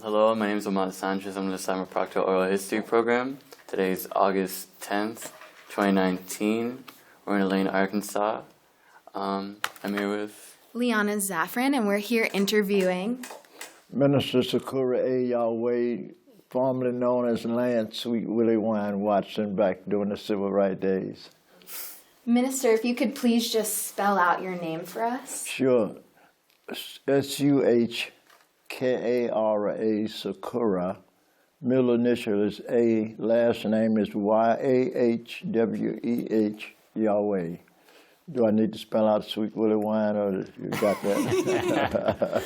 Hello, my name is Omar Sanchez. I'm going to start my Proctor Oral History program. Today is August 10th, 2019. We're in Elaine, Arkansas. I'm here with Liana Zafram, and we're here interviewing Minister Suhkara A. Yahweh, formerly known as Lance Sweet Willie Wine Watson, back during the Civil Rights days. Minister. If you could please just spell out your name for us. Sure. Suhkara A, Sukhara. Middle initial is A, last name is Yahweh, Yahweh. Do I need to spell out Sweet Willie Wine, or you got that?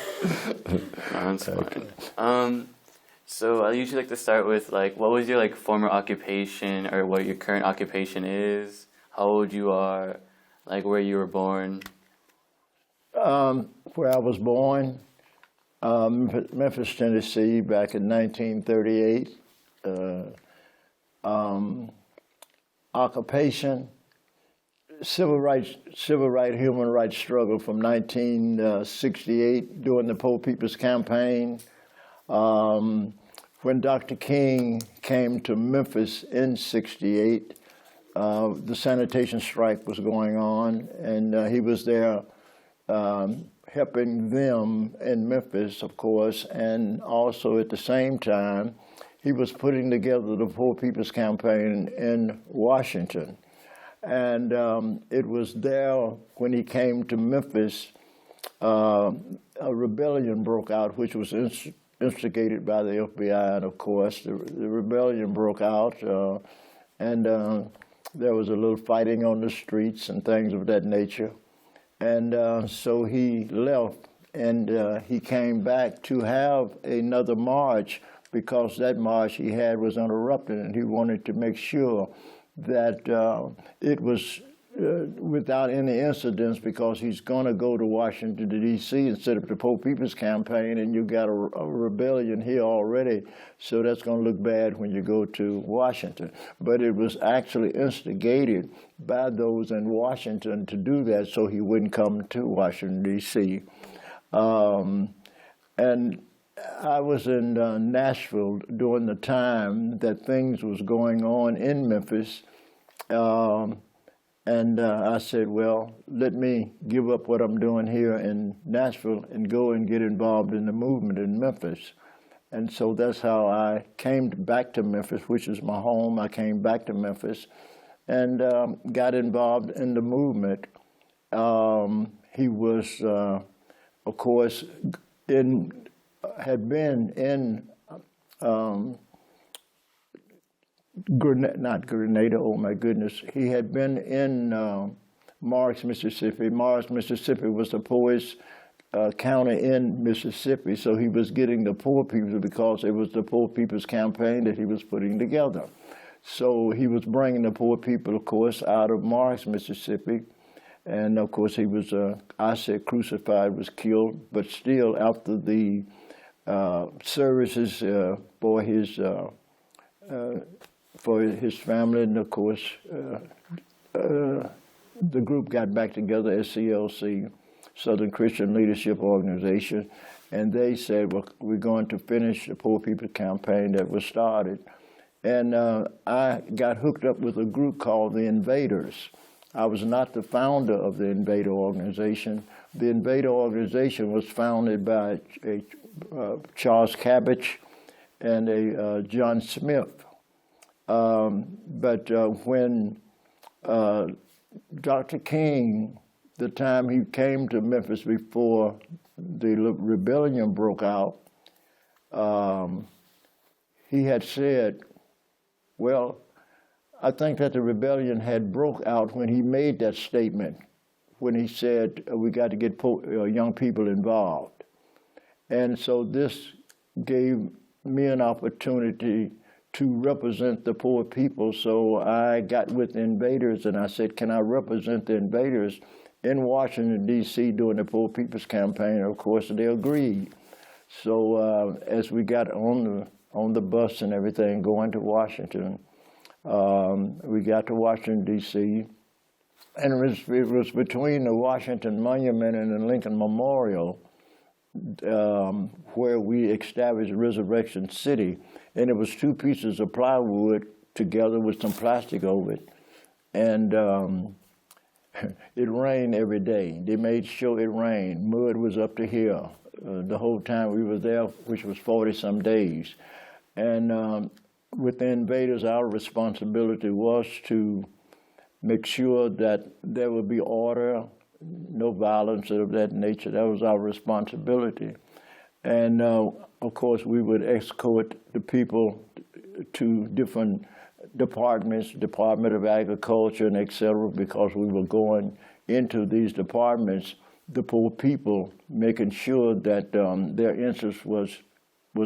That's fine. So I usually like to start with, what was your, former occupation, or what your current occupation is, how old you are, where you were born? Where I was born, Memphis, Tennessee, back in 1938. Occupation, civil rights, human rights struggle from 1968 during the Poor People's Campaign. When Dr. King came to Memphis in '68, the sanitation strike was going on, and he was there helping them in Memphis, of course, and also at the same time, he was putting together the Poor People's Campaign in Washington. And it was there when he came to Memphis, a rebellion broke out, which was instigated by the FBI, and of course, the rebellion broke out, and there was a little fighting on the streets and things of that nature. And so he left, and he came back to have another march, because that march he had was interrupted, and he wanted to make sure that it was without any incidents, because he's going to go to Washington, D.C. and set up the Poor People's Campaign, and you got a rebellion here already, so that's going to look bad when you go to Washington. But it was actually instigated by those in Washington to do that, so he wouldn't come to Washington, D.C. And I was in Nashville during the time that things was going on in Memphis, and I said, well, let me give up what I'm doing here in Nashville and go and get involved in the movement in Memphis. And so that's how I came back to Memphis, which is my home. I came back to Memphis and got involved in the movement. He was, of course, had been in not Grenada, oh my goodness. He had been in Morris, Mississippi. Morris, Mississippi was the poorest county in Mississippi, so he was getting the poor people because it was the Poor People's Campaign that he was putting together. So he was bringing the poor people, of course, out of Morris, Mississippi. And of course he was, I said crucified, was killed, but still after the services for his family, and of course the group got back together, SCLC, Southern Christian Leadership Organization, and they said, well, we're going to finish the Poor People's Campaign that was started. And I got hooked up with a group called the Invaders. I was not the founder of the Invader organization. The Invader organization was founded by Charles Cabbage and a John Smith. But when Dr. King, the time he came to Memphis before the rebellion broke out, he had said, well, I think that the rebellion had broke out when he made that statement, when he said, we got to get young people involved. And so this gave me an opportunity to represent the poor people. So I got with the Invaders and I said, can I represent the Invaders in Washington, D.C. during the Poor People's Campaign? And of course, they agreed. So as we got on the bus and everything going to Washington, we got to Washington, D.C., and it was between the Washington Monument and the Lincoln Memorial where we established Resurrection City, and it was 2 pieces of plywood together with some plastic over it, and it rained every day. They made sure it rained. Mud was up to here the whole time we were there, which was 40-some days. And with the Invaders, our responsibility was to make sure that there would be order, no violence of that nature. That was our responsibility. And of course, we would escort the people to different departments, Department of Agriculture and et cetera, because we were going into these departments, the poor people, making sure that their interest was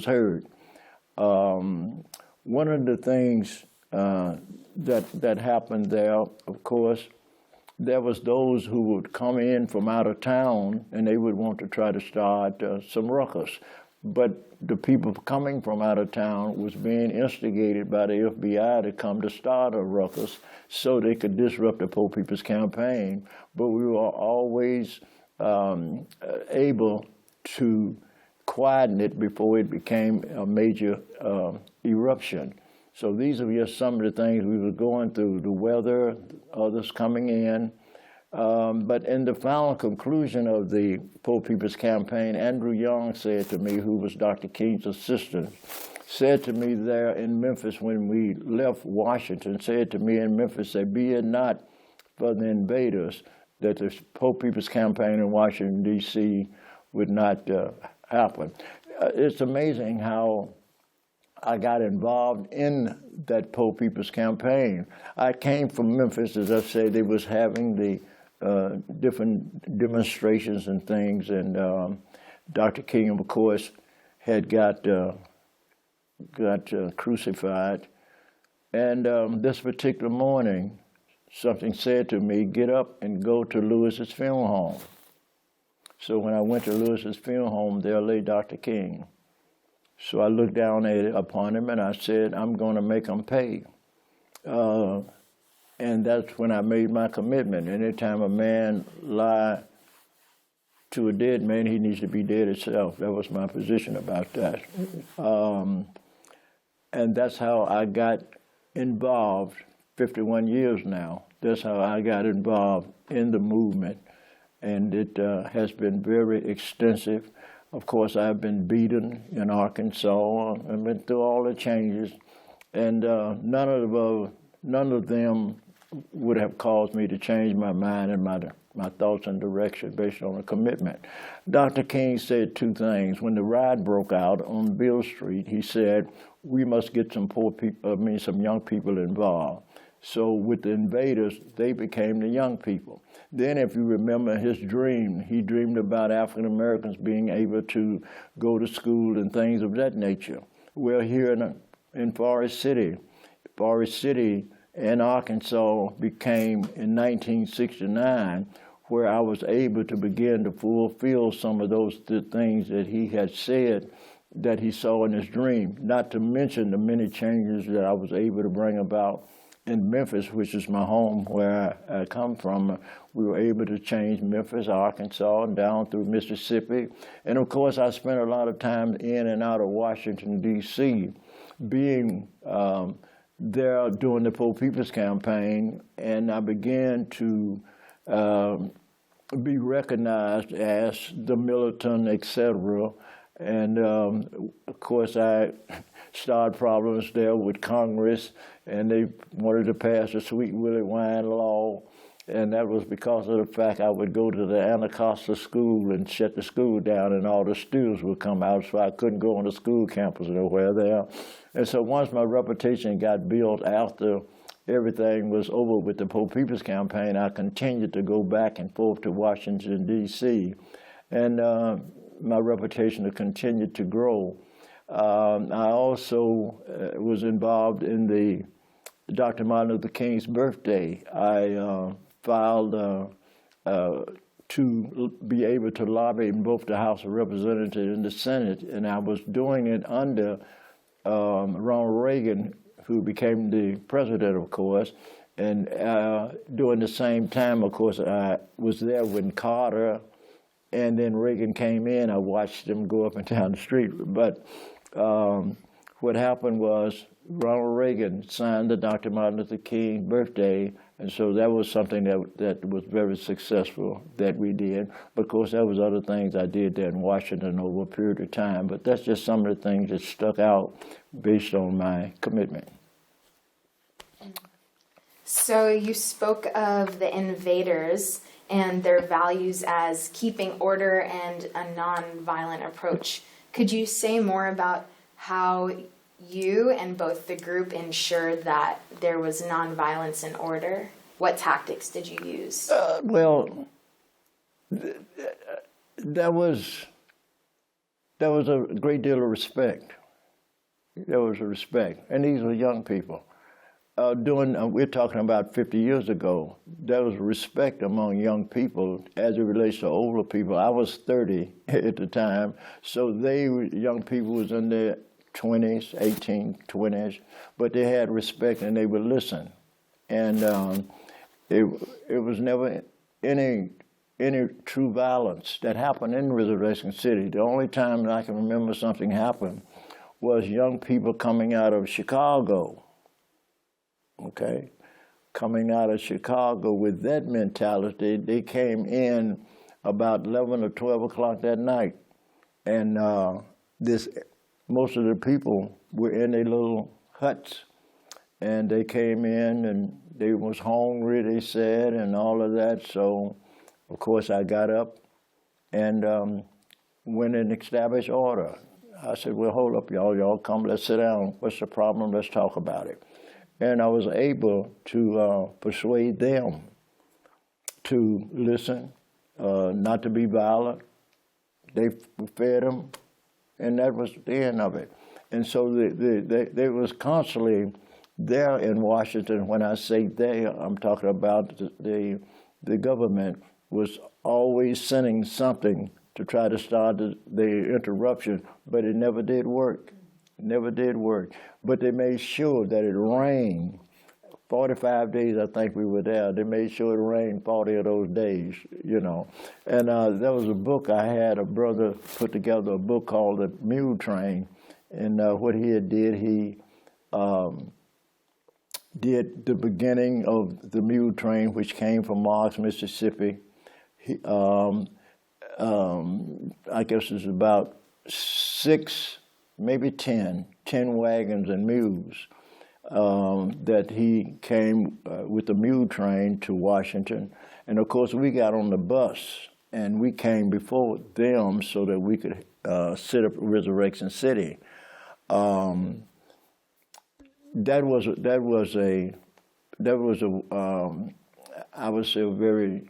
heard. One of the things that happened there, of course, there was those who would come in from out of town and they would want to try to start some ruckus. But the people coming from out of town was being instigated by the FBI to come to start a ruckus so they could disrupt the Poor People's Campaign. But we were always able to quieten it before it became a major eruption. So these are just some of the things we were going through, the weather, others coming in. But in the final conclusion of the Poor People's Campaign, Andrew Young said to me, who was Dr. King's assistant, said to me there in Memphis when we left Washington, said to me in Memphis, said, be it not for the Invaders, that the Poor People's Campaign in Washington, D.C. would not happen. It's amazing how I got involved in that Poor People's Campaign. I came from Memphis, as I said, they was having the different demonstrations and things, and Dr. King, of course, had got crucified. And this particular morning, something said to me, get up and go to Lewis's funeral home. So when I went to Lewis's funeral home, there lay Dr. King. So I looked down upon him and I said, I'm going to make him pay. And that's when I made my commitment. Anytime a man lie to a dead man, he needs to be dead himself. That was my position about that. And that's how I got involved, 51 years now. That's how I got involved in the movement. And it has been very extensive. Of course, I've been beaten in Arkansas. I've been through all the changes, and none of them would have caused me to change my mind and my thoughts and direction based on a commitment. Dr. King said 2 things. When the riot broke out on Beale Street, he said, we must get some some young people involved. So with the Invaders, they became the young people. Then if you remember his dream, he dreamed about African Americans being able to go to school and things of that nature. Well, here in Forest City in Arkansas became in 1969 where I was able to begin to fulfill some of those things that he had said that he saw in his dream, not to mention the many changes that I was able to bring about in Memphis, which is my home where I come from. We were able to change Memphis, Arkansas, and down through Mississippi. And of course, I spent a lot of time in and out of Washington, D.C., being there during the Poor People's Campaign, and I began to be recognized as the militant, etc. And of course, I started problems there with Congress, and they wanted to pass the Sweet Willie Wine law, and that was because of the fact I would go to the Anacostia school and shut the school down, and all the students would come out, so I couldn't go on the school campus nowhere there. And so once my reputation got built after everything was over with the Poor People's Campaign, I continued to go back and forth to Washington, D.C., and my reputation continued to grow. I also was involved in the Dr. Martin Luther King's birthday. I filed to be able to lobby in both the House of Representatives and the Senate, and I was doing it under Ronald Reagan, who became the president, of course, and during the same time, of course, I was there when Carter and then Reagan came in. I watched them go up and down the street. But what happened was Ronald Reagan signed the Dr. Martin Luther King birthday, and so that was something that was very successful that we did. But of course, there was other things I did there in Washington over a period of time. But that's just some of the things that stuck out based on my commitment. So you spoke of the Invaders and their values as keeping order and a nonviolent approach. Could you say more about how you and both the group ensured that there was nonviolence and order? What tactics did you use? Well, there was a great deal of respect. There was a respect, and these were young people. We're talking about 50 years ago, there was respect among young people as it relates to older people. I was 30 at the time, so young people was in their 20s, 18, 20s, but they had respect and they would listen. And it was never any true violence that happened in Resurrection City. The only time that I can remember something happened was young people coming out of Chicago. Okay, coming out of Chicago with that mentality. They came in about 11 or 12 o'clock that night, and most of the people were in their little huts, and they came in and they was hungry, they said, and all of that. So, of course, I got up and went and established order. I said, well, hold up, y'all come, let's sit down. What's the problem? Let's talk about it. And I was able to persuade them to listen, not to be violent. They fed them, and that was the end of it. And so they was constantly there in Washington. When I say they, I'm talking about the government was always sending something to try to start the interruption, but it never did work. Never did work. But they made sure that it rained. 45 days, I think we were there. They made sure it rained 40 of those days, you know. And there was a book I had, a brother put together a book called The Mule Train. And what he did, he did the beginning of the mule train, which came from Marks, Mississippi. I guess it's about 6, maybe 10 wagons and mules that he came with the mule train to Washington. And of course, we got on the bus and we came before them so that we could set up Resurrection City. That was I would say a very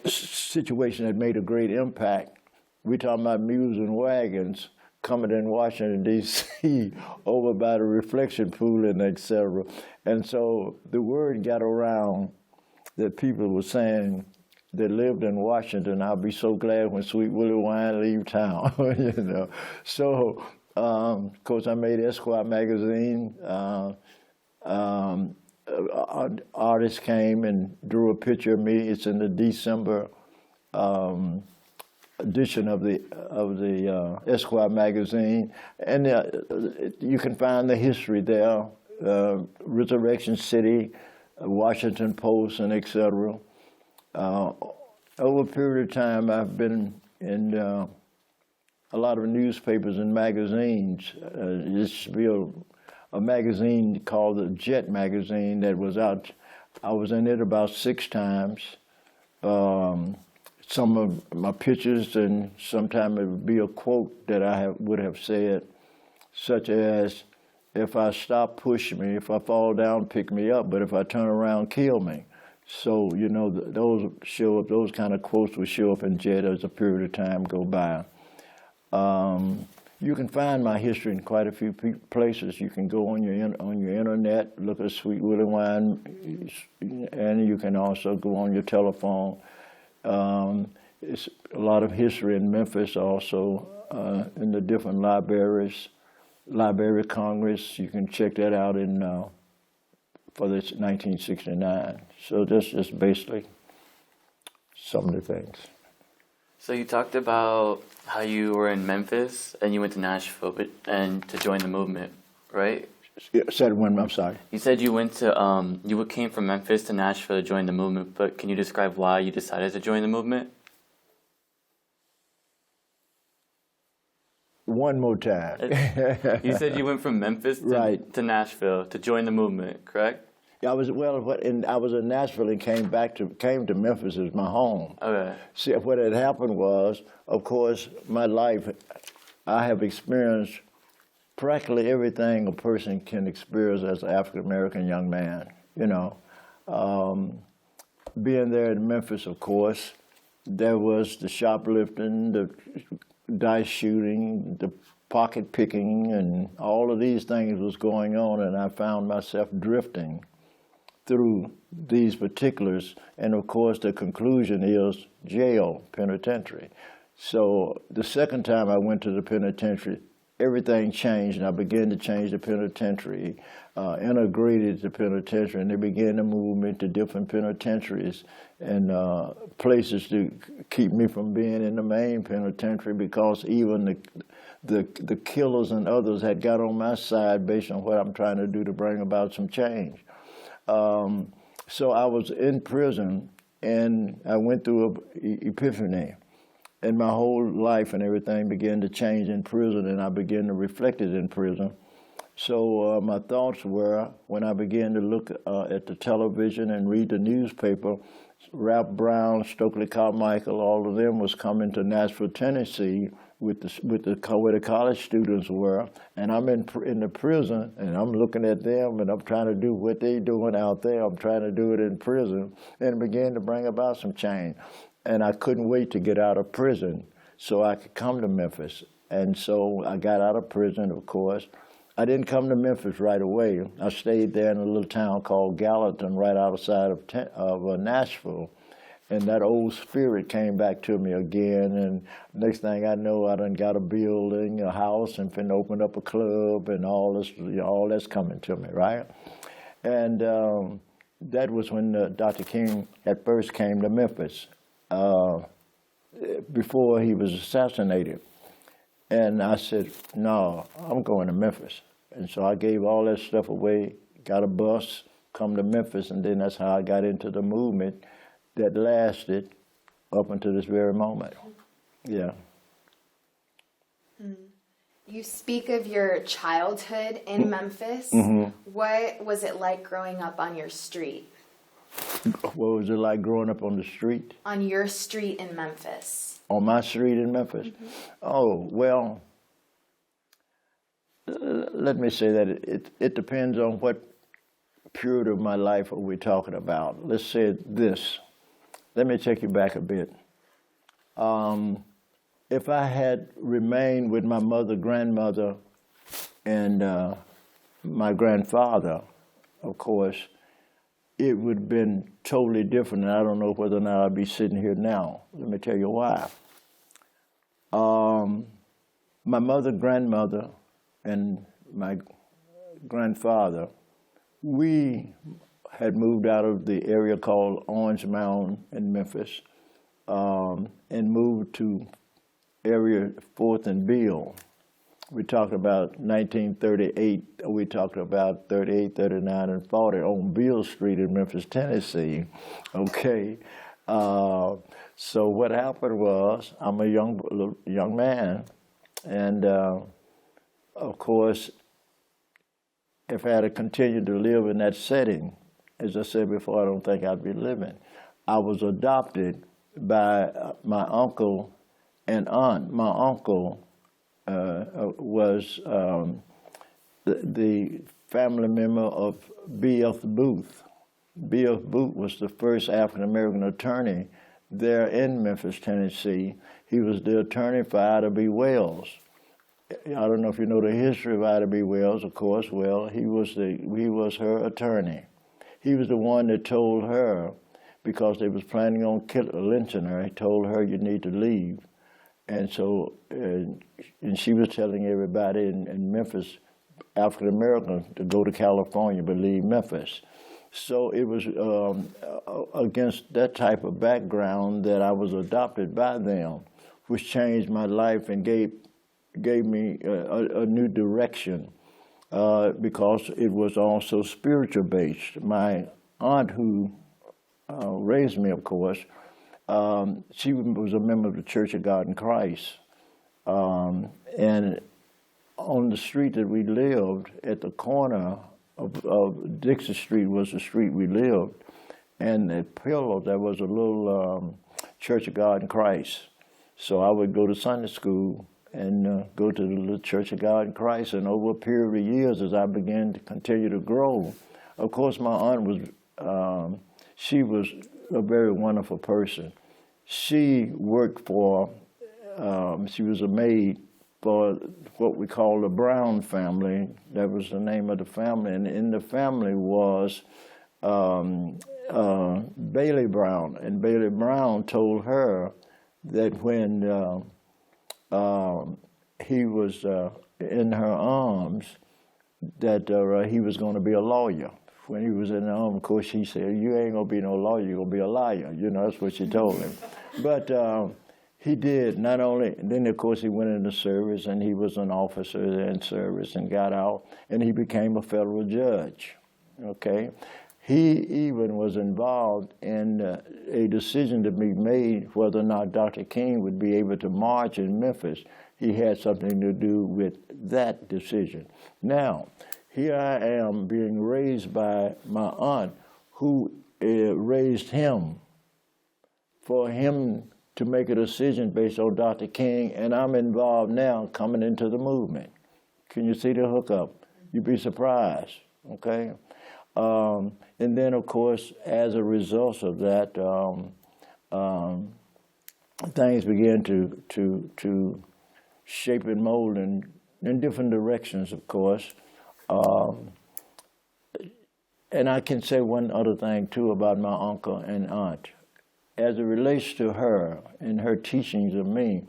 situation that made a great impact. We're talking about mules and wagons coming in Washington, D.C., over by the reflection pool and et cetera. And so the word got around that people were saying that lived in Washington, I'll be so glad when Sweet Willie Wine leave town, you know. So, of course, I made Esquire magazine. Artists came and drew a picture of me. It's in the December edition of the Esquire magazine, and you can find the history there. Resurrection City, Washington Post, and et cetera. Over a period of time, I've been in a lot of newspapers and magazines. There used to be a magazine called the Jet magazine that was out. I was in it about 6 times. Some of my pictures, and sometimes it would be a quote that I would have said, such as, if I stop, push me. If I fall down, pick me up. But if I turn around, kill me. So, you know, those show up, those kind of quotes would show up in Jet as a period of time go by. You can find my history in quite a few places. You can go on your internet, look at Sweet Willie Wine, and you can also go on your telephone. It's a lot of history in Memphis also, in the different libraries. Library of Congress, you can check that out in for this 1969. So that's just basically some of the things. So you talked about how you were in Memphis and you went to Nashville and to join the movement, right? Said when? I'm sorry. You said you went to you came from Memphis to Nashville to join the movement, but can you describe why you decided to join the movement? One more time. You said you went from Memphis to Nashville to join the movement, correct? I was in Nashville and came to Memphis as my home. Okay. See, what had happened was, of course, my life, I have experienced practically everything a person can experience as an African-American young man, you know. Being there in Memphis, of course, there was the shoplifting, the dice shooting, the pocket picking, and all of these things was going on, and I found myself drifting through these particulars, and of course the conclusion is jail, penitentiary. So the second time I went to the penitentiary, everything changed, and I began to change the penitentiary, integrated the penitentiary, and they began to move me to different penitentiaries and places to keep me from being in the main penitentiary, because even the killers and others had got on my side based on what I'm trying to do to bring about some change. So I was in prison, and I went through an epiphany, and my whole life and everything began to change in prison, and I began to reflect it in prison. So my thoughts were, when I began to look at the television and read the newspaper, Ralph Brown, Stokely Carmichael, all of them was coming to Nashville, Tennessee, where the college students were, and I'm in the prison, and I'm looking at them, and I'm trying to do what they're doing out there. I'm trying to do it in prison, and it began to bring about some change. And I couldn't wait to get out of prison so I could come to Memphis. And so I got out of prison, of course. I didn't come to Memphis right away. I stayed there in a little town called Gallatin, right outside of Nashville. And that old spirit came back to me again, and next thing I know, I done got a building, a house, and finna open up a club, and all this, all that's coming to me, right? And that was when Dr. King at first came to Memphis, before he was assassinated. And I said, no, I'm going to Memphis. And so I gave all that stuff away, got a bus, come to Memphis, and then that's how I got into the movement that lasted up until this very moment. Yeah. You speak of your childhood in Memphis. Mm-hmm. What was it like growing up on your street? What was it like growing up on the street? On your street in Memphis. On my street in Memphis? Mm-hmm. Oh, well, let me say that it depends on what period of my life are we talking about. Let's say this. Let me take you back a bit. If I had remained with my mother, grandmother, and my grandfather, of course, it would have been totally different, and I don't know whether or not I'd be sitting here now. Let me tell you why. My mother, grandmother, and my grandfather, we had moved out of the area called Orange Mound in Memphis, and moved to area 4th and Beale. We talked about 1938, we talked about 38, 39, and 40 on Beale Street in Memphis, Tennessee. Okay, so what happened was, I'm a young man, and of course, if I had to continue to live in that setting, as I said before, I don't think I'd be living. I was adopted by my uncle and aunt. My uncle was the family member of B.F. Booth. B.F. Booth was the first African-American attorney there in Memphis, Tennessee. He was the attorney for Ida B. Wells. I don't know if you know the history of Ida B. Wells, of course. Well, he was her attorney. He was the one that told her, because they was planning on lynching her, he told her, you need to leave. And so, and she was telling everybody in Memphis, African Americans, to go to California but leave Memphis. So it was against that type of background that I was adopted by them, which changed my life and gave me a new direction because it was also spiritual based. My aunt, who raised me, of course, she was a member of the Church of God in Christ. And on the street that we lived, at the corner of Dixie Street was the street we lived, and at Pillow there was a little Church of God in Christ. So I would go to Sunday school and go to the little Church of God in Christ, and over a period of years as I began to continue to grow, of course my aunt was, she was a very wonderful person. She worked for, she was a maid for what we call the Brown family. That was the name of the family. And in the family was Bailey Brown. And Bailey Brown told her that when he was in her arms, that he was going to be a lawyer. When he was in the arms, of course, she said, "You ain't going to be no lawyer, you're going to be a liar." You know, that's what she told him. But he did, not only, then of course he went into service and he was an officer in service and got out and he became a federal judge, okay? He even was involved in a decision to be made whether or not Dr. King would be able to march in Memphis. He had something to do with that decision. Now, here I am being raised by my aunt who raised him for him to make a decision based on Dr. King, and I'm involved now coming into the movement. Can you see the hookup? You'd be surprised, okay? And then, of course, as a result of that, things began to shape and mold in different directions, of course. And I can say one other thing, too, about my uncle and aunt. As it relates to her and her teachings of me,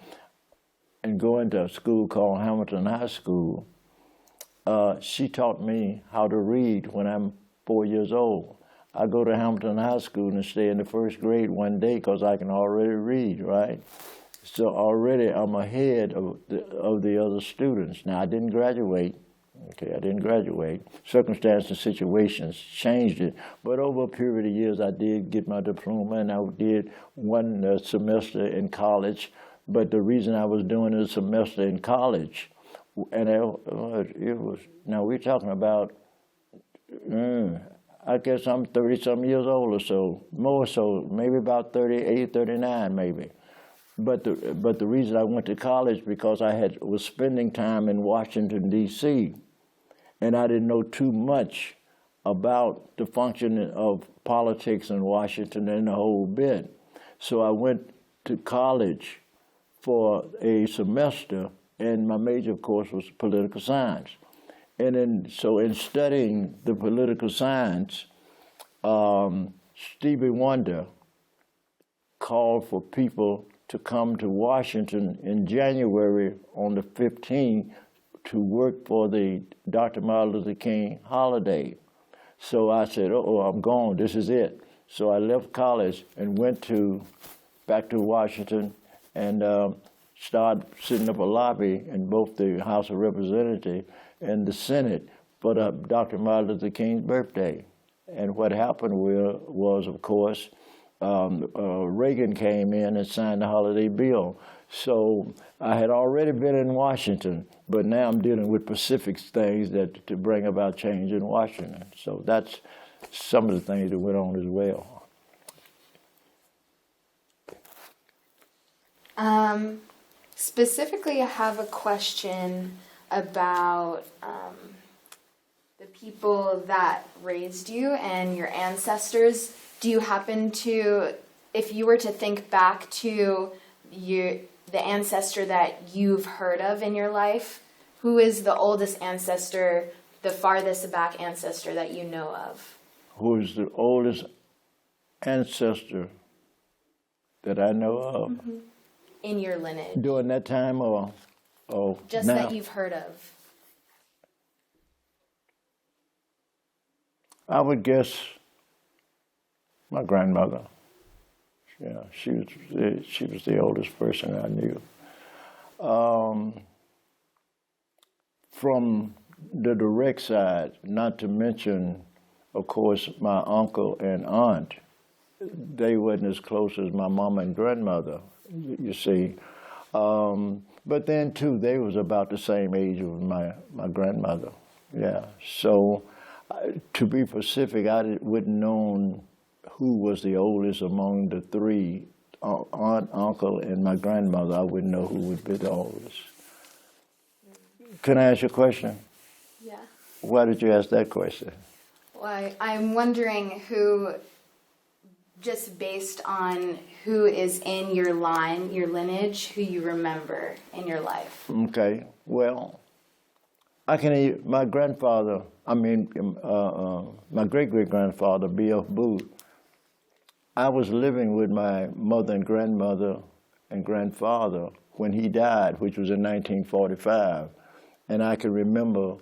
and going to a school called Hamilton High School, she taught me how to read when I'm 4 years old. I go to Hamilton High School and stay in the first grade one day because I can already read, right? So already I'm ahead of the other students. Now, I didn't graduate. Okay, I didn't graduate. Circumstances and situations changed it. But over a period of years, I did get my diploma, and I did one semester in college. But the reason I was doing a semester in college, and it was, now we're talking about, I guess I'm 30-some years old or so, more so, maybe about 38, 39 maybe. But the reason I went to college because I was spending time in Washington, D.C., and I didn't know too much about the functioning of politics in Washington and the whole bit. So I went to college for a semester, and my major, of course, was political science. And so in studying the political science, Stevie Wonder called for people to come to Washington in January on the 15th to work for the Dr. Martin Luther King holiday. So I said, oh, I'm gone, this is it. So I left college and went back to Washington and started setting up a lobby in both the House of Representatives and the Senate for Dr. Martin Luther King's birthday. And what happened was, of course, Reagan came in and signed the holiday bill. So I had already been in Washington, but now I'm dealing with Pacific things to bring about change in Washington. So that's some of the things that went on as well. Specifically, I have a question about the people that raised you and your ancestors. Do you happen to, if you were to think back to the ancestor that you've heard of in your life, who is the oldest ancestor, the farthest back ancestor that you know of? Who is the oldest ancestor that I know of? Mm-hmm. In your lineage. During that time or just now? That you've heard of. I would guess My grandmother. Yeah, she was the oldest person I knew. From the direct side, not to mention, of course, my uncle and aunt, they wasn't as close as my mom and grandmother, you see. But then, too, they was about the same age as my grandmother, yeah. So, to be specific, I wouldn't known who was the oldest among the three, aunt, uncle, and my grandmother. I wouldn't know who would be the oldest. Can I ask you a question? Yeah. Why did you ask that question? Well, I'm wondering who, just based on who is in your line, your lineage, who you remember in your life. Okay, well, my grandfather, my great-great-grandfather, B.F. Booth, I was living with my mother and grandmother and grandfather when he died, which was in 1945. And I can remember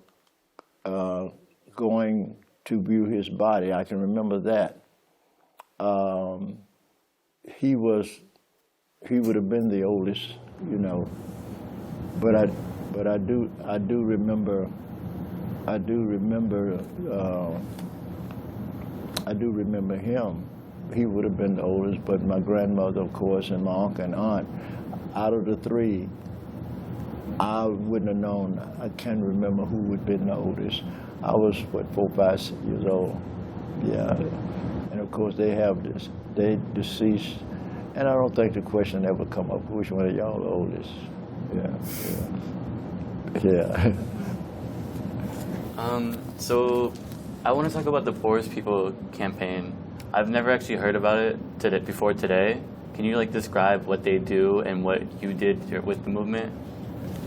going to view his body. I can remember that. He would have been the oldest, you know. But I do remember him. He would have been the oldest, but my grandmother, of course, and my uncle and aunt, out of the three, I wouldn't have known. I can't remember who would have been the oldest. I was, 4 or 5 years old. Yeah. And of course, they deceased. And I don't think the question ever come up, which one of y'all the oldest? Yeah. So I want to talk about the Poorest People campaign. I've never actually heard about it before today. Can you describe what they do and what you did with the movement?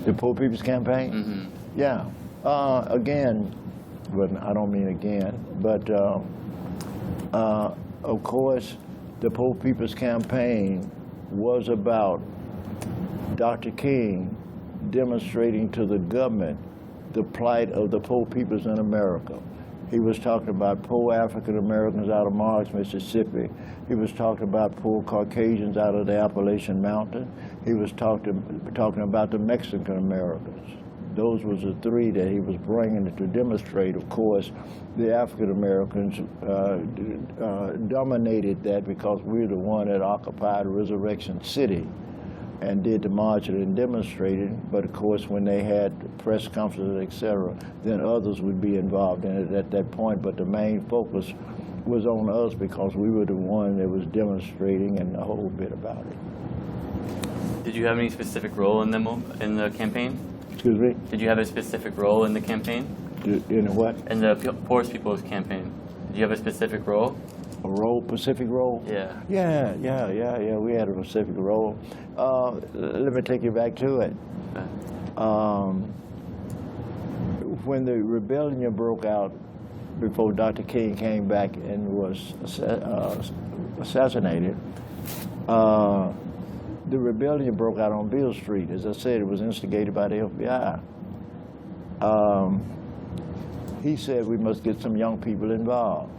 The Poor People's Campaign? Mm-hmm. Yeah. Again, well, I don't mean again, but of course, the Poor People's Campaign was about Dr. King demonstrating to the government the plight of the poor peoples in America. He was talking about poor African Americans out of Marks, Mississippi. He was talking about poor Caucasians out of the Appalachian Mountain. He was talking about the Mexican Americans. Those was the three that he was bringing to demonstrate. Of course, the African Americans dominated that because we were the one that occupied Resurrection City and did the marching and demonstrating. But of course, when they had press conferences, etc., then others would be involved in it at that point. But the main focus was on us because we were the one that was demonstrating and the whole bit about it. Did you have any specific role in the campaign? Excuse me? Did you have a specific role in the campaign? In what? In the Poorest People's campaign. Did you have a specific role? A role, Pacific role? Yeah. Yeah. We had a Pacific role. Let me take you back to it. Okay. When the rebellion broke out, before Dr. King came back and was assassinated, the rebellion broke out on Beale Street. As I said, it was instigated by the FBI. He said we must get some young people involved.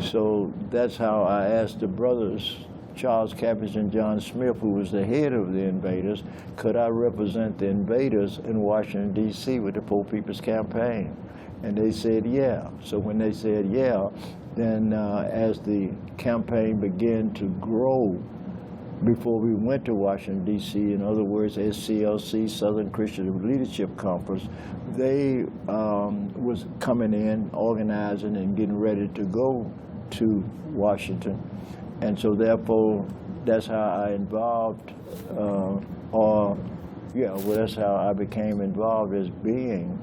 So that's how I asked the brothers, Charles Cabbage and John Smith, who was the head of the Invaders, could I represent the Invaders in Washington, D.C. with the Poor People's Campaign? And they said, yeah. So when they said, yeah, then as the campaign began to grow, before we went to Washington, D.C., in other words, SCLC, Southern Christian Leadership Conference, they was coming in, organizing, and getting ready to go to Washington. And so therefore, that's how I involved, that's how I became involved as being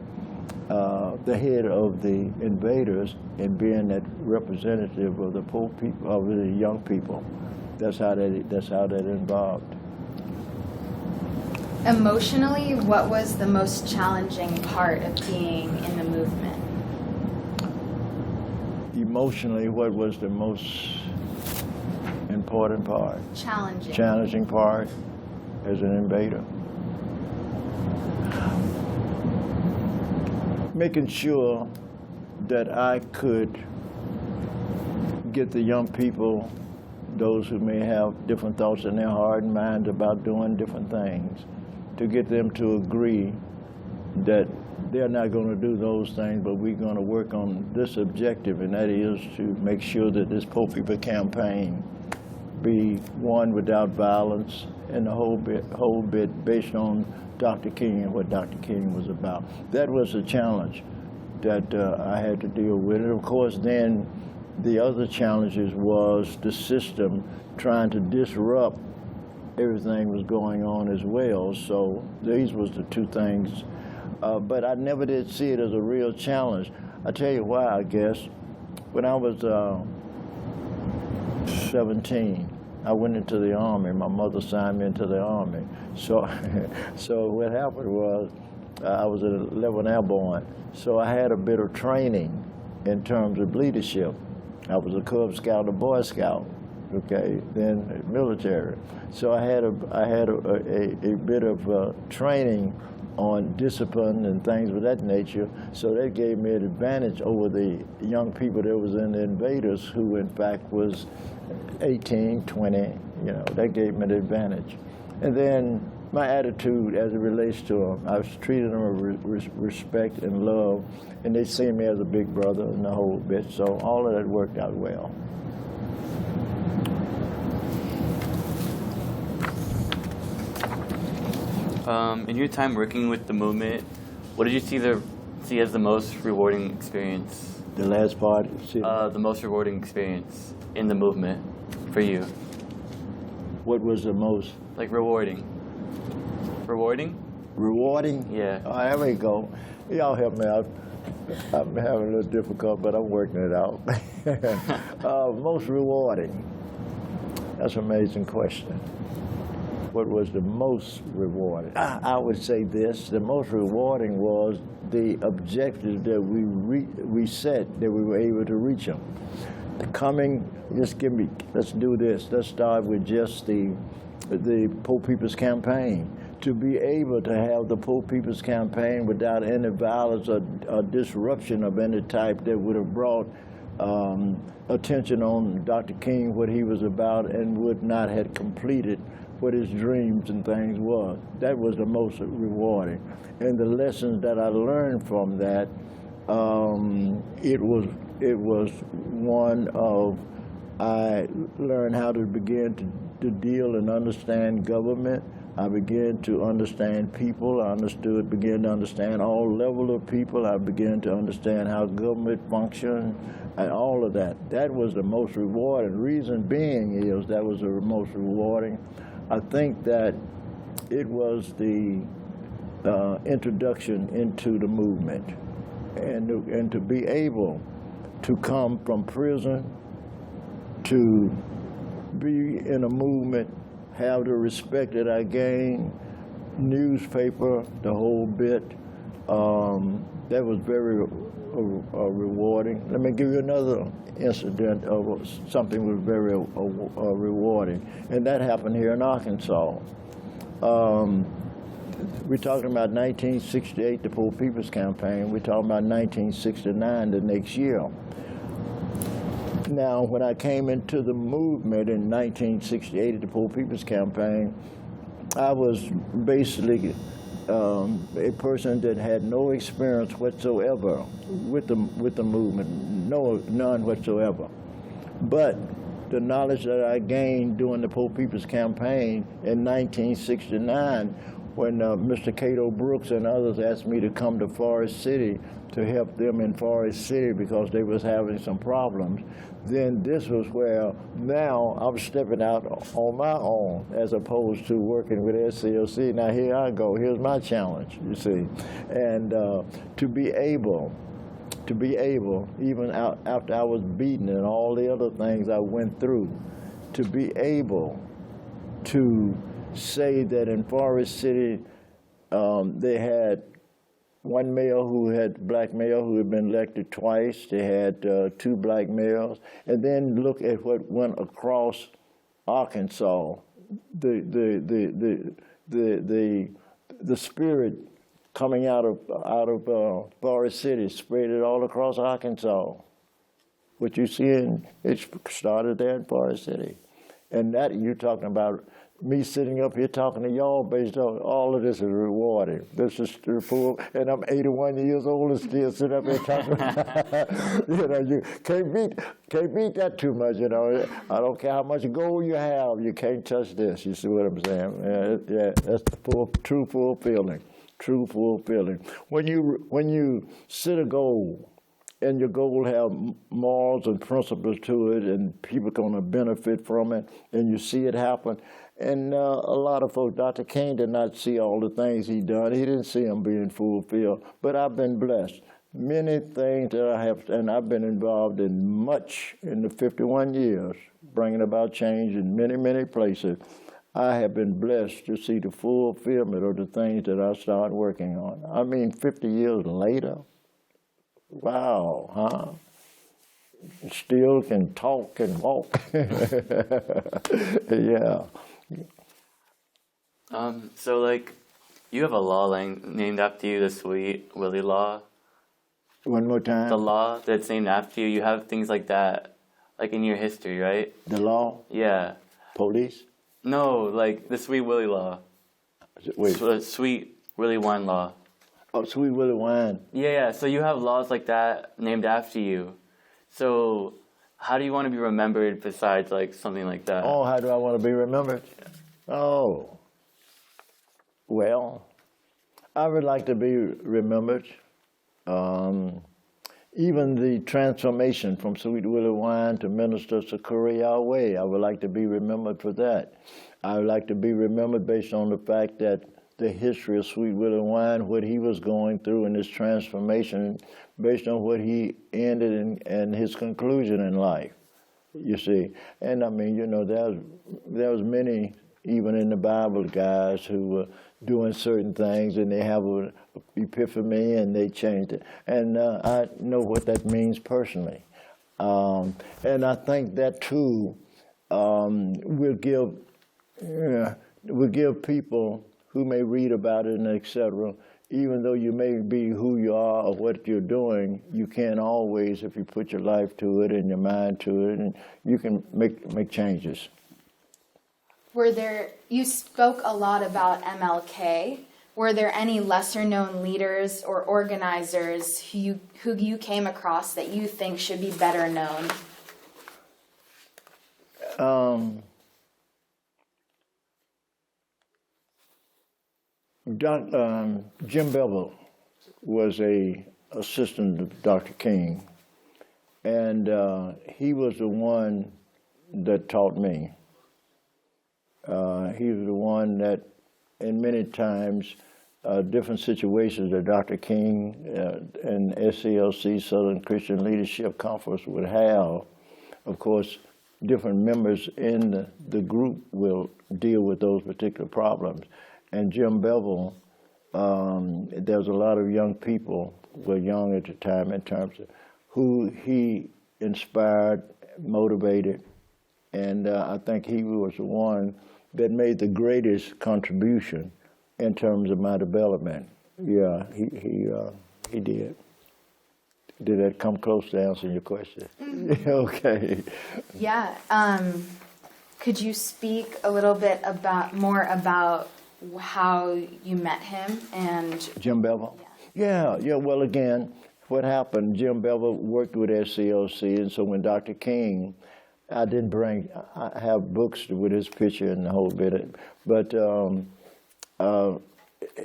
the head of the Invaders and being that representative of the poor people, of the young people. That's how that involved. Emotionally, what was the most challenging part of being in the movement? Emotionally, what was the most important part? Challenging part as an invader. Making sure that I could get the young people, those who may have different thoughts in their heart and mind about doing different things, to get them to agree that they're not going to do those things, but we're going to work on this objective, and that is to make sure that this Poor People campaign be one without violence, and the whole bit based on Dr. King and what Dr. King was about. That was a challenge that I had to deal with. And of course, then the other challenges was the system trying to disrupt everything was going on as well. So these was the two things. But I never did see it as a real challenge. I tell you why, I guess. When I was 17, I went into the Army. My mother signed me into the Army. So, so what happened was I was an 11th Airborne. So I had a bit of training in terms of leadership. I was a Cub Scout, a Boy Scout, okay, then military. So I had a bit of training on discipline and things of that nature. So that gave me an advantage over the young people that was in the Invaders, who in fact was 18, 20, you know, that gave me an advantage. And then my attitude as it relates to them, I was treating them with respect and love, and they see me as a big brother and the whole bit, so all of that worked out well. In your time working with the movement, what did you see as the most rewarding experience? The last part? The most rewarding experience in the movement for you. What was the most? Like rewarding. Rewarding? Rewarding? Yeah. Oh, there we go. Y'all help me out. I'm having a little difficult, but I'm working it out. Most rewarding. That's an amazing question. What was the most rewarding? I would say this: the most rewarding was the objectives that we set, that we were able to reach them. Let's do this. Let's start with just the Poor People's Campaign. To be able to have the Poor People's Campaign without any violence or disruption of any type that would have brought attention on Dr. King, what he was about, and would not have completed what his dreams and things was. That was the most rewarding. And the lessons that I learned from that, it was one of, I learned how to begin to deal and understand government. I began to understand people. I began to understand all levels of people. I began to understand how government functions and all of that. That was the most rewarding. Reason being is that was the most rewarding. I think that it was the introduction into the movement, and to be able to come from prison to be in a movement, have the respect that I gained, newspaper, the whole bit, that was very rewarding. Let me give you another incident of something was very rewarding, and that happened here in Arkansas. We're talking about 1968, the Poor People's Campaign. We're talking about 1969, the next year. Now, when I came into the movement in 1968 at the Poor People's Campaign, I was basically a person that had no experience whatsoever with the movement, none whatsoever. But the knowledge that I gained during the Poor People's Campaign in 1969, when Mr. Cato Brooks and others asked me to come to Forest City to help them in Forest City because they was having some problems, then this was where now I'm stepping out on my own as opposed to working with SCLC. Now here I go, here's my challenge, you see. And to be able, even after I was beaten and all the other things I went through, to be able to say that in Forest City they had one mayor black mayor who had been elected twice. They had 2 black mayors, and then look at what went across Arkansas. The spirit coming out of Forest City spread it all across Arkansas What you see it started there in Forest City. And that you're talking about me sitting up here talking to y'all based on all of this is rewarding. This is the poor, and I'm 81 years old and still sitting up here talking. You can't beat that too much. I don't care how much gold you have, you can't touch this. You see what I'm saying? Yeah, that's the true fulfilling. True fulfilling. When you set a goal, and your goal have morals and principles to it, and people going to benefit from it, and you see it happen. And a lot of folks, Dr. King did not see all the things he done. He didn't see them being fulfilled. But I've been blessed. Many things that I have, and I've been involved in much in the 51 years, bringing about change in many, many places. I have been blessed to see the fulfillment of the things that I started working on. I mean, 50 years later, wow, huh? Still can talk and walk. Yeah. So like, you have a law named after you, the Sweet Willie Law. One more time. The law that's named after you. You have things like that, like in your history, right? The law? Yeah. Police? No, like the Sweet Willie Law. Wait. Sweet Willie Wine Law. Oh, Sweet Willie Wine. Yeah. So you have laws like that named after you. So how do you want to be remembered besides like something like that? Oh, how do I want to be remembered? Oh. Well, I would like to be remembered. Even the transformation from Sweet Willie Wine to Minister Suhkara A Yahweh, I would like to be remembered for that. I would like to be remembered based on the fact that the history of Sweet Willie Wine, what he was going through in his transformation, based on what he ended in, and his conclusion in life, you see. And I mean, there was many, even in the Bible, guys who were doing certain things and they have an epiphany and they changed it. And I know what that means personally. And I think that too will give people who may read about it and et cetera, even though you may be who you are or what you're doing, you can't always, if you put your life to it and your mind to it, and you can make changes. You spoke a lot about MLK. Were there any lesser-known leaders or organizers who you came across that you think should be better known? Jim Belleville was an assistant of Dr. King, and he was the one that taught me. He was the one that, in many times, different situations that Dr. King and SCLC, Southern Christian Leadership Conference, would have. Of course, different members in the group will deal with those particular problems. And Jim Belleville, there's a lot of young people, were young at the time in terms of who he inspired, motivated, and I think he was the one that made the greatest contribution in terms of my development. Yeah, he did. Did that come close to answering your question? Mm-hmm. Okay. Yeah. Could you speak a little bit more about how you met him and Jim Belleville? Yeah. Well, again, what happened? Jim Belleville worked with SCLC, and so when Dr. King, I have books with his picture and the whole bit, but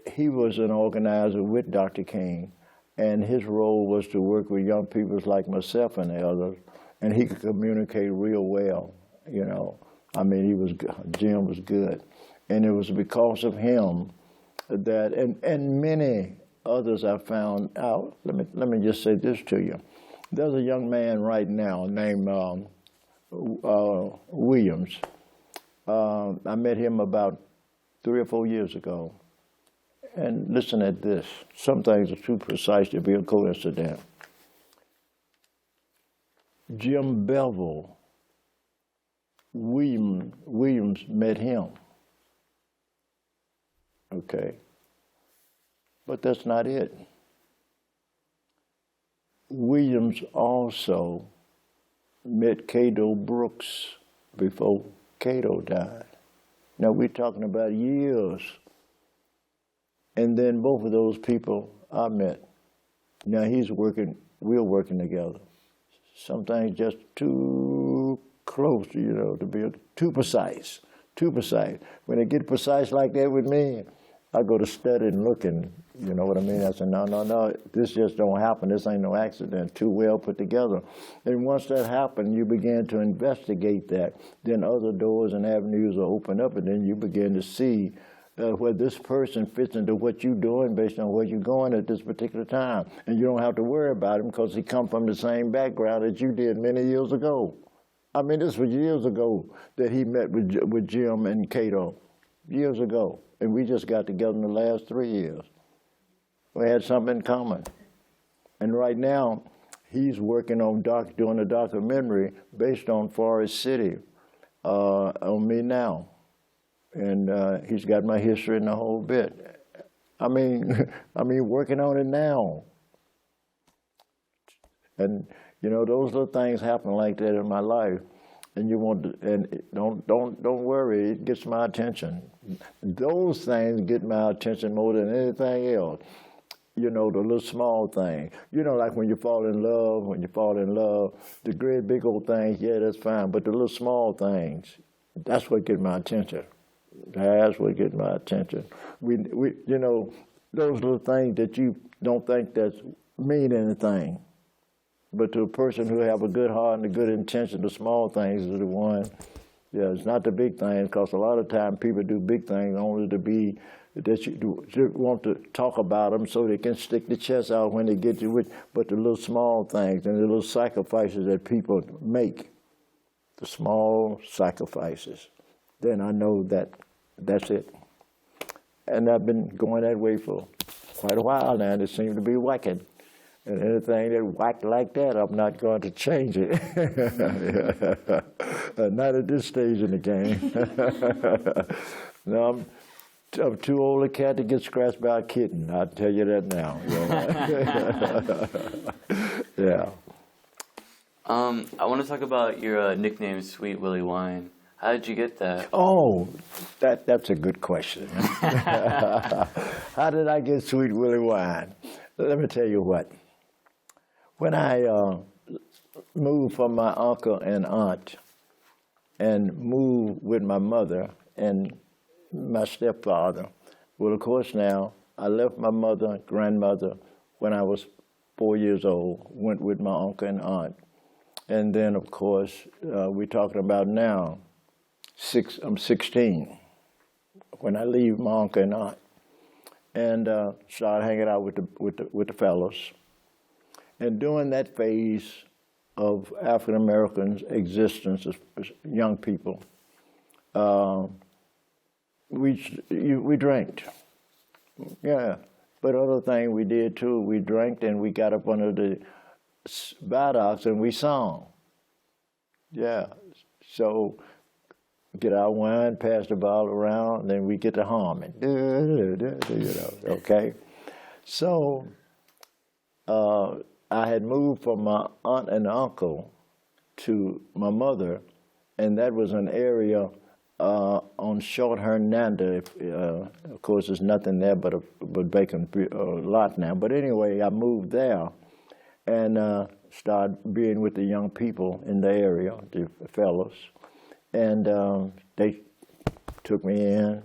he was an organizer with Dr. King, and his role was to work with young people like myself and the others, and he could communicate real well, I mean, Jim was good. And it was because of him that, and many others I found out. Let me just say this to you. There's a young man right now named Williams. I met him about 3 or 4 years ago. And listen at this. Some things are too precise to be a coincidence. Jim Belleville, Williams met him. Okay. But that's not it. Williams also met Cato Brooks before Cato died. Now we're talking about years. And then both of those people I met. Now he's working, we're working together. Sometimes just too close, to be too precise, too precise. When it get precise like that with me, I go to study and look and, you know what I mean? I say, no, this just don't happen. This ain't no accident, too well put together. And once that happened, you begin to investigate that. Then other doors and avenues are opened up, and then you begin to see where this person fits into what you're doing based on where you're going at this particular time. And you don't have to worry about him because he come from the same background that you did many years ago. I mean, this was years ago that he met with Jim and Cato, years ago. And we just got together in the last 3 years. We had something in common. And right now, he's working on doing a documentary based on Forest City on me now. And he's got my history and the whole bit. I mean, working on it now. And those little things happen like that in my life, and you want to, and don't worry, it gets my attention. Those things get my attention more than anything else. The little small thing. Like when you fall in love, the great big old things, yeah, that's fine. But the little small things, that's what get my attention. That's what get my attention. We those little things that you don't think that mean anything. But to a person who have a good heart and a good intention, the small things are the one. Yeah, it's not the big things, because a lot of times people do big things only to be, that you want to talk about them so they can stick the chest out when they get you with. But the little small things and the little sacrifices that people make, the small sacrifices, then I know that's it. And I've been going that way for quite a while now, and it seems to be whacking. And anything that whacked like that, I'm not going to change it. Not at this stage in the game. No, I'm too old a cat to get scratched by a kitten. I'll tell you that now. Yeah. I want to talk about your nickname, Sweet Willie Wine. How did you get that? Oh, that's a good question. How did I get Sweet Willie Wine? Let me tell you what. When I moved from my uncle and aunt and moved with my mother and my stepfather, well, of course now, I left my mother, grandmother, when I was 4 years old, went with my uncle and aunt. And then, of course, we're talking about now, I'm 16 when I leave my uncle and aunt, and start hanging out with the fellows. And during that phase of African Americans' existence as young people, we drank. Yeah, but other thing we did too, we drank and we got up under the buttocks and we sang. Yeah, so get our wine, pass the bottle around, and then we get to humming. Okay? So I had moved from my aunt and uncle to my mother, and that was an area on Short Hernando. Of course, there's nothing there but a vacant lot now. But anyway, I moved there and started being with the young people in the area, the fellows. And they took me in.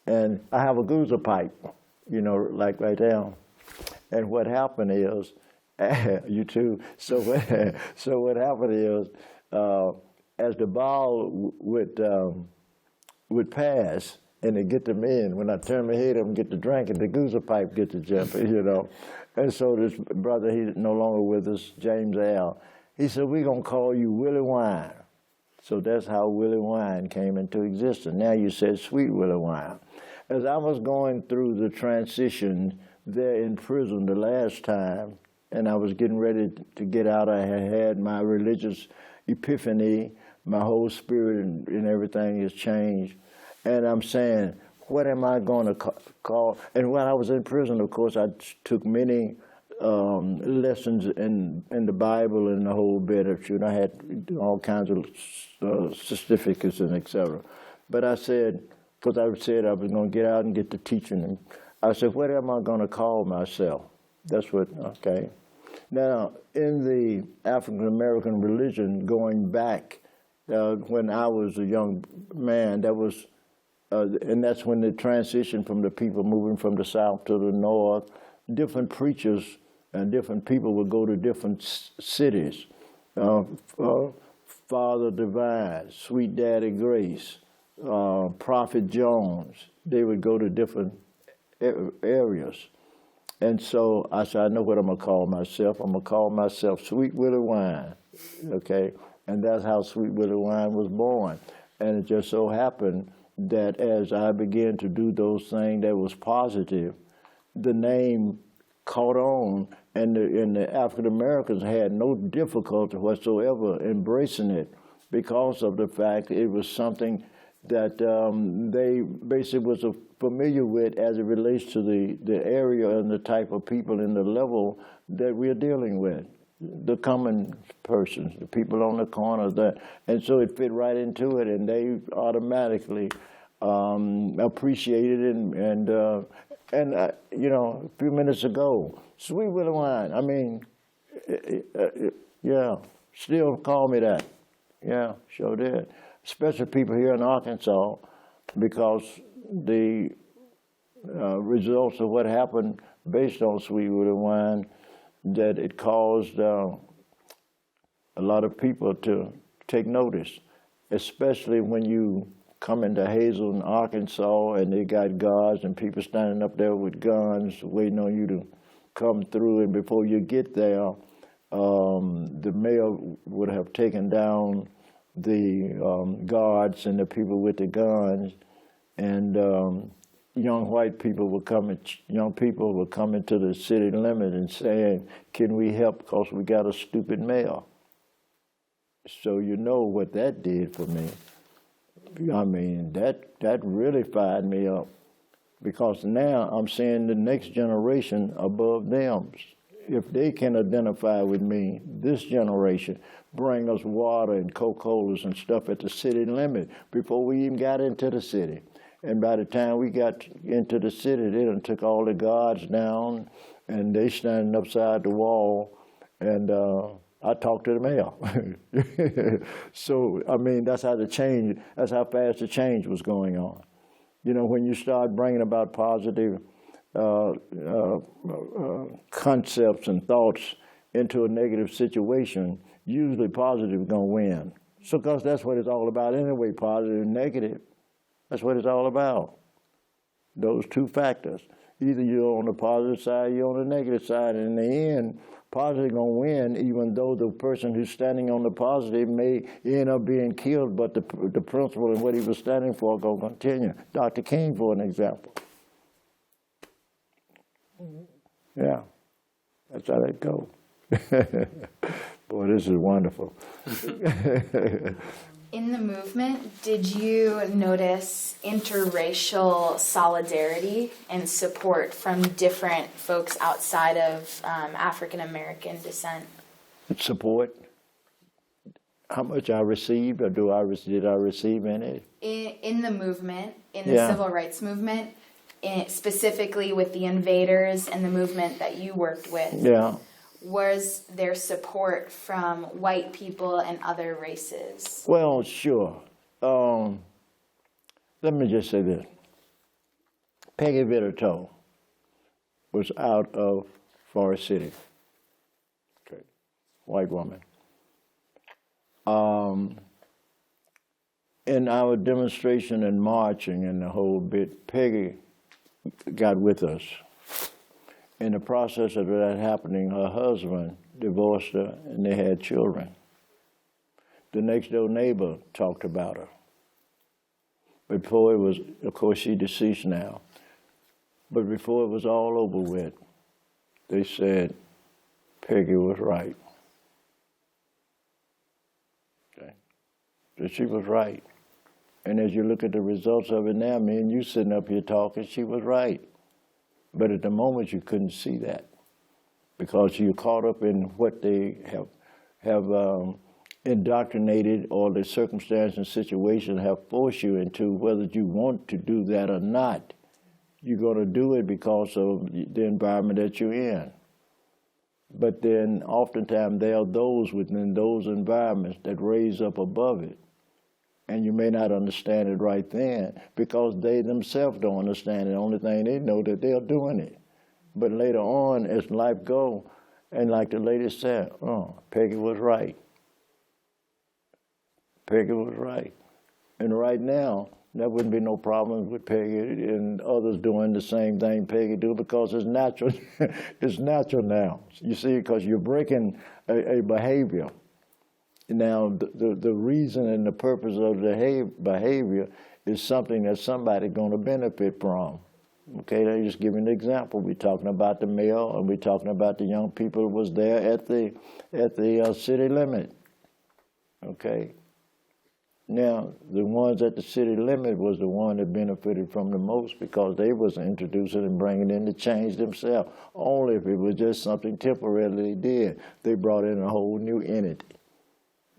And I have a goose pipe, like right there. And what happened is, you too. So what happened is, as the ball would pass and it get to me, and when I turn my head up and get to drinking, the goose pipe get to jumping, And so this brother, he's no longer with us, James L., he said, we're going to call you Willie Wine. So that's how Willie Wine came into existence. Now you said Sweet Willie Wine. As I was going through the transition there in prison the last time, and I was getting ready to get out, I had my religious epiphany, my whole spirit and everything has changed. And I'm saying, what am I going to call? And when I was in prison, of course, I took many lessons in the Bible and the whole bit of it. I had all kinds of certificates and etc. But I said, because I said I was going to get out and get to teaching, and I said, what am I going to call myself? That's what, okay. Now, in the African American religion, going back when I was a young man, that was, and that's when the transition from the people moving from the south to the north, different preachers and different people would go to different cities. Father Divine, Sweet Daddy Grace, Prophet Jones, they would go to different areas. And so I said, I know what I'm going to call myself. I'm going to call myself Sweet Willie Wine, okay? And that's how Sweet Willie Wine was born. And it just so happened that as I began to do those things that was positive, the name caught on, and the African Americans had no difficulty whatsoever embracing it because of the fact it was something that they basically was familiar with as it relates to the area and the type of people and the level that we're dealing with, the common persons, the people on the corner, and so it fit right into it, and they automatically appreciated it, and you know, a few minutes ago, Sweet Willie Wine, I mean, yeah, still call me that. Yeah, sure did. Especially people here in Arkansas, because the results of what happened based on Sweet Willie Wine, that it caused a lot of people to take notice, especially when you come into Hazelton, Arkansas, and they got guards and people standing up there with guns waiting on you to come through, and before you get there, the mayor would have taken down the guards and the people with the guns, and young people were coming to the city limit and saying, can we help because we got a stupid mayor? So you know what that did for me. I mean, that really fired me up, because now I'm seeing the next generation above them. If they can identify with me, this generation, bring us water and Coca-Colas and stuff at the city limit before we even got into the city. And by the time we got into the city, they done took all the guards down, and they standing upside the wall, and I talked to the mayor. So, I mean, that's how fast the change was going on. You know, when you start bringing about positive concepts and thoughts into a negative situation, usually positive is going to win. So, because that's what it's all about anyway, positive and negative. That's what it's all about, those two factors. Either you're on the positive side, you're on the negative side, and in the end, positive going to win, even though the person who's standing on the positive may end up being killed, but the principle and what he was standing for going to continue. Dr. King, for an example. Yeah, that's how that goes. Boy, this is wonderful. In the movement, did you notice interracial solidarity and support from different folks outside of African American descent? Support? How much I received, or did I receive any? In the movement, in the civil rights movement, specifically with the Invaders and the movement that you worked with. Yeah. Was there support from white people and other races? Well, sure. Let me just say this. Peggy Vitterto was out of Forest City. Okay. White woman. In our demonstration and marching and the whole bit, Peggy got with us. In the process of that happening, her husband divorced her, and they had children. The next door neighbor talked about her. Before it was, of course, she's deceased now, but before it was all over with, they said Peggy was right. Okay, so she was right. And as you look at the results of it now, me and you sitting up here talking, she was right. But at the moment, you couldn't see that. because you're caught up in what they have indoctrinated, or the circumstance and situation have forced you into, whether you want to do that or not. You're going to do it because of the environment that you're in. But then oftentimes there are those within those environments that raise up above it. And you may not understand it right then because they themselves don't understand it. The only thing they know that they're doing it. But later on, as life goes, and like the lady said, oh, Peggy was right. Peggy was right. And right now, there wouldn't be no problems with Peggy and others doing the same thing Peggy do, because it's natural. It's natural now. You see, because you're breaking a behavior. Now, the reason and the purpose of the behavior is something that somebody's going to benefit from. Okay, let me just give you an example. We're talking about the male, and we're talking about the young people who was there at the city limit. Okay. Now, the ones at the city limit was the one that benefited from the most, because they was introducing and bringing in the change themselves. Only if it was just something temporary they did. They brought in a whole new entity.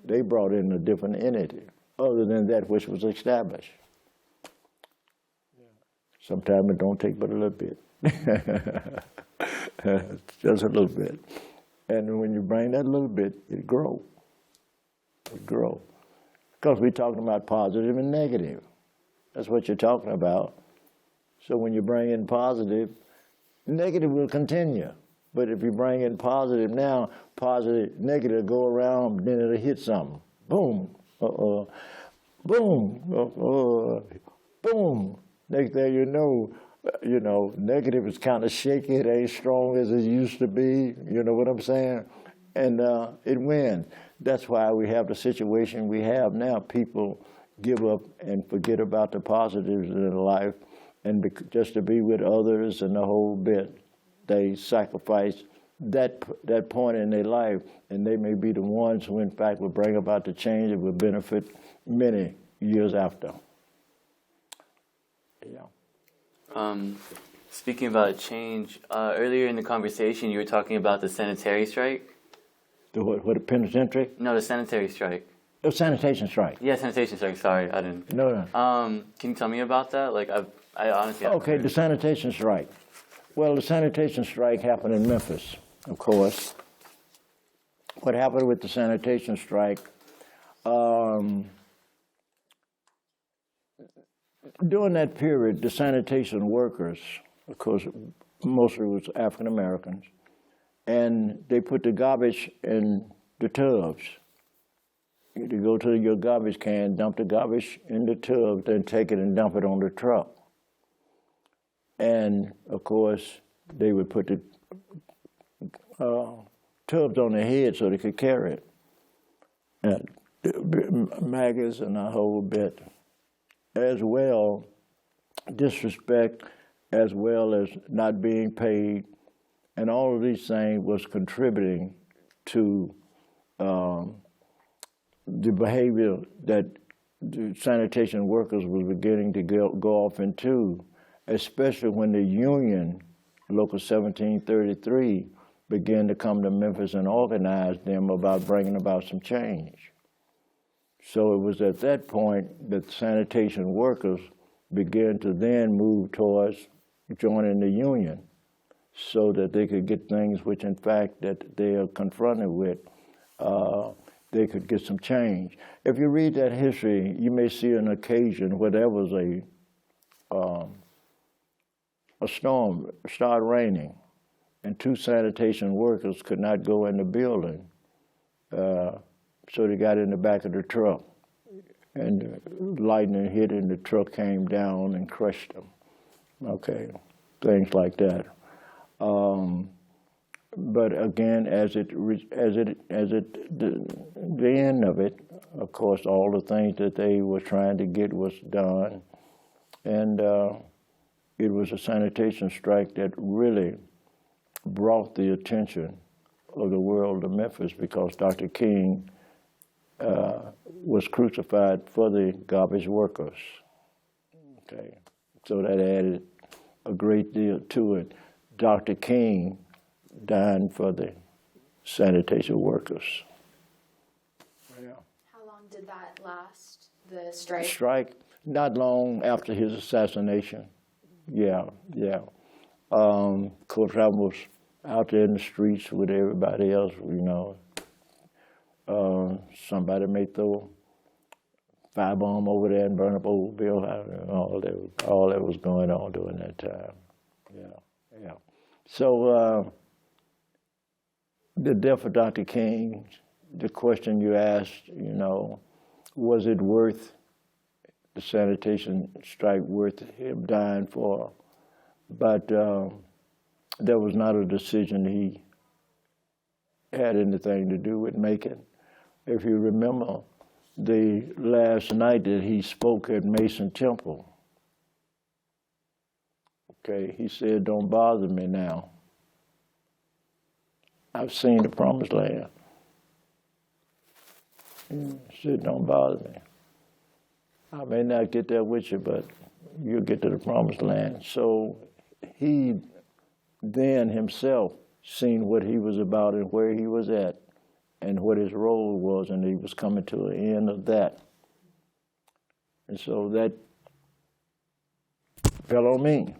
They brought in a different entity other than that which was established. Sometimes it don't take but a little bit. Just a little bit. And when you bring that little bit, it grows. It grows. Because we're talking about positive and negative. That's what you're talking about. So when you bring in positive, negative will continue. But if you bring in positive now, positive, negative go around, then it'll hit something. Boom. Boom. Boom. Next thing you know, negative is kind of shaky. It ain't strong as it used to be. You know what I'm saying? And it wins. That's why we have the situation we have now. People give up and forget about the positives in their life, and just to be with others and the whole bit. They sacrifice that point in their life, and they may be the ones who, in fact, will bring about the change that will benefit many years after. Yeah. Speaking about change, earlier in the conversation, you were talking about the sanitary strike. The what? The penitentiary? No, the sanitary strike. Oh, sanitation strike. Yeah, sanitation strike. Sorry, I didn't. No. Can you tell me about that? Like, I honestly. Okay, the sanitation strike. Well, the sanitation strike happened in Memphis, of course. What happened with the sanitation strike? During that period, the sanitation workers, of course, mostly was African Americans, and they put the garbage in the tubs. You go to your garbage can, dump the garbage in the tub, then take it and dump it on the truck. And, of course, they would put the tubs on their head so they could carry it. And maggots and a whole bit. As well, disrespect, as well as not being paid, and all of these things was contributing to the behavior that the sanitation workers were beginning to go off into, especially when the union, Local 1733, began to come to Memphis and organize them about bringing about some change. So it was at that point that sanitation workers began to then move towards joining the union so that they could get things which, in fact, that they are confronted with, they could get some change. If you read that history, you may see an occasion where there was a storm, started raining, and two sanitation workers could not go in the building. So they got in the back of the truck, and lightning hit and the truck came down and crushed them. Okay, things like that. But again, the end of it, of course, all the things that they were trying to get was done, and it was a sanitation strike that really brought the attention of the world to Memphis, because Dr. King was crucified for the garbage workers. Okay, so that added a great deal to it. Dr. King dying for the sanitation workers. Yeah. How long did that last, the strike? Strike, not long after his assassination. Yeah. Of course, I was out there in the streets with everybody else, somebody may throw a firebomb over there and burn up old Bill. All that was going on during that time. Yeah. So the death of Dr. King, the question you asked, was it worth the sanitation strike, worth him dying for? But that was not a decision he had anything to do with making. If you remember, the last night that he spoke at Mason Temple, okay, he said, "Don't bother me now. I've seen the promised land." He said, "Don't bother me. I may not get there with you, but you'll get to the promised land." So he then himself seen what he was about and where he was at and what his role was, and he was coming to the end of that. And so that fell on me.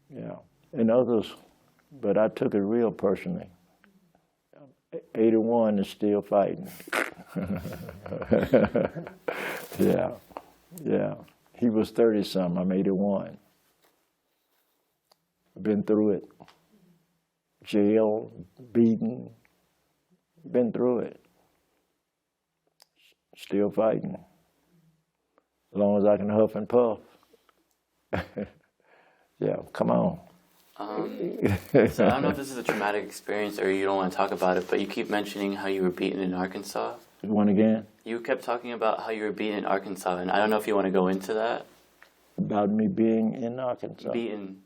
Yeah, and others, but I took it real personally. 81 is still fighting. Yeah. He was 30-something, I'm 81. I've been through it. Jail, beaten, been through it. Still fighting. As long as I can huff and puff. Yeah, come on. So I don't know if this is a traumatic experience or you don't want to talk about it, but you keep mentioning how you were beaten in Arkansas. One again? You kept talking about how you were beaten in Arkansas, and I don't know if you want to go into that. About me being in Arkansas? Beaten.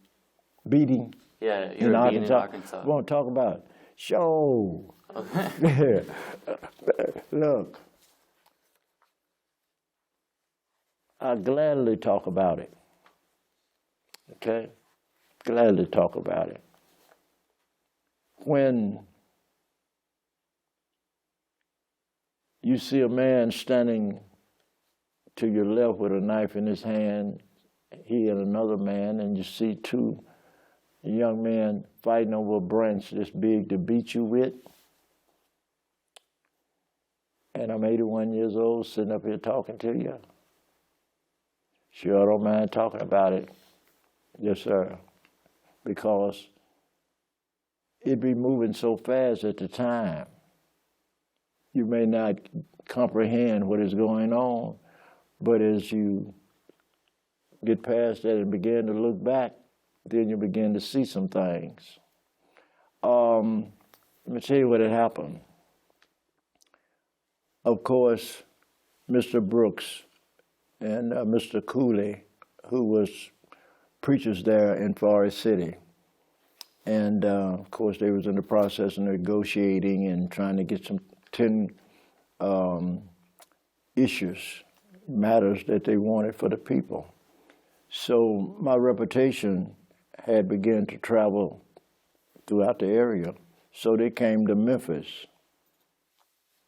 Beating? Yeah, you were beaten in Arkansas. We won't talk about it. Show. Look, I gladly talk about it. Okay? Gladly talk about it. When you see a man standing to your left with a knife in his hand, he and another man, and you see two young men fighting over a branch this big to beat you with, and I'm 81 years old sitting up here talking to you. Sure, I don't mind talking about it. Yes, sir. Because it be moving so fast at the time. You may not comprehend what is going on, but as you get past that and begin to look back, then you begin to see some things. Let me tell you what had happened. Of course, Mr. Brooks and Mr. Cooley, who was preachers there in Forest City. And of course, they was in the process of negotiating and trying to get some 10 matters that they wanted for the people. So my reputation had begun to travel throughout the area. So they came to Memphis.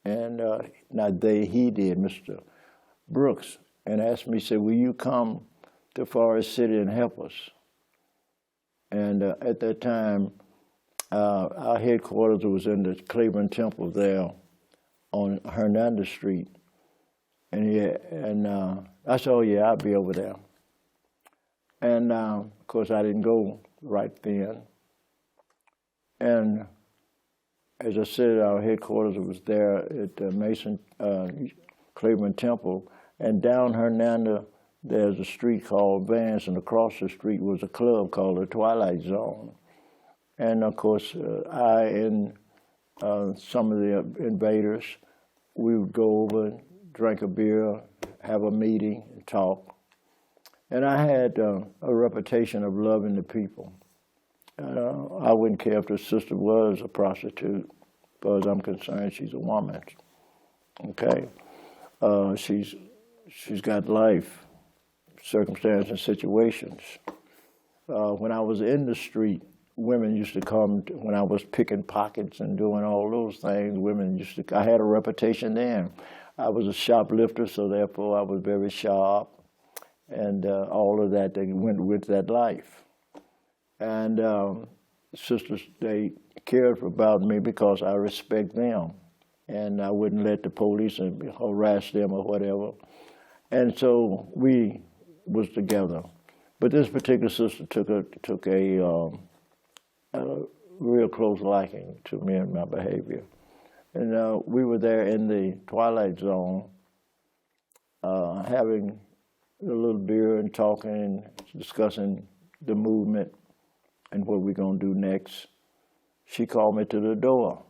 And he did, Mr. Brooks, and asked me, said, "Will you come to Forest City and help us?" And at that time, our headquarters was in the Cleveland Temple there on Hernandez Street. And I said, "Oh yeah, I'll be over there." And of course, I didn't go right then. And as I said, our headquarters was there at the Mason Cleveland Temple, and down Hernandez, there's a street called Vance, and across the street was a club called the Twilight Zone. And of course, I and some of the invaders, we would go over, drink a beer, have a meeting, and talk. And I had a reputation of loving the people. I wouldn't care if the sister was a prostitute. As far as I'm concerned, she's a woman. Okay, she's got life, circumstances, and situations. When I was in the street women used to come when I was picking pockets and doing all those things. Women used to. I had a reputation then. I was a shoplifter, so therefore I was very sharp, and all of that went with that life. And sisters, they cared about me because I respect them, and I wouldn't let the police harass them or whatever. And so we was together. But this particular sister took a real close liking to me and my behavior. And we were there in the twilight zone, having a little beer and talking and discussing the movement and what we're going to do next. She called me to the door.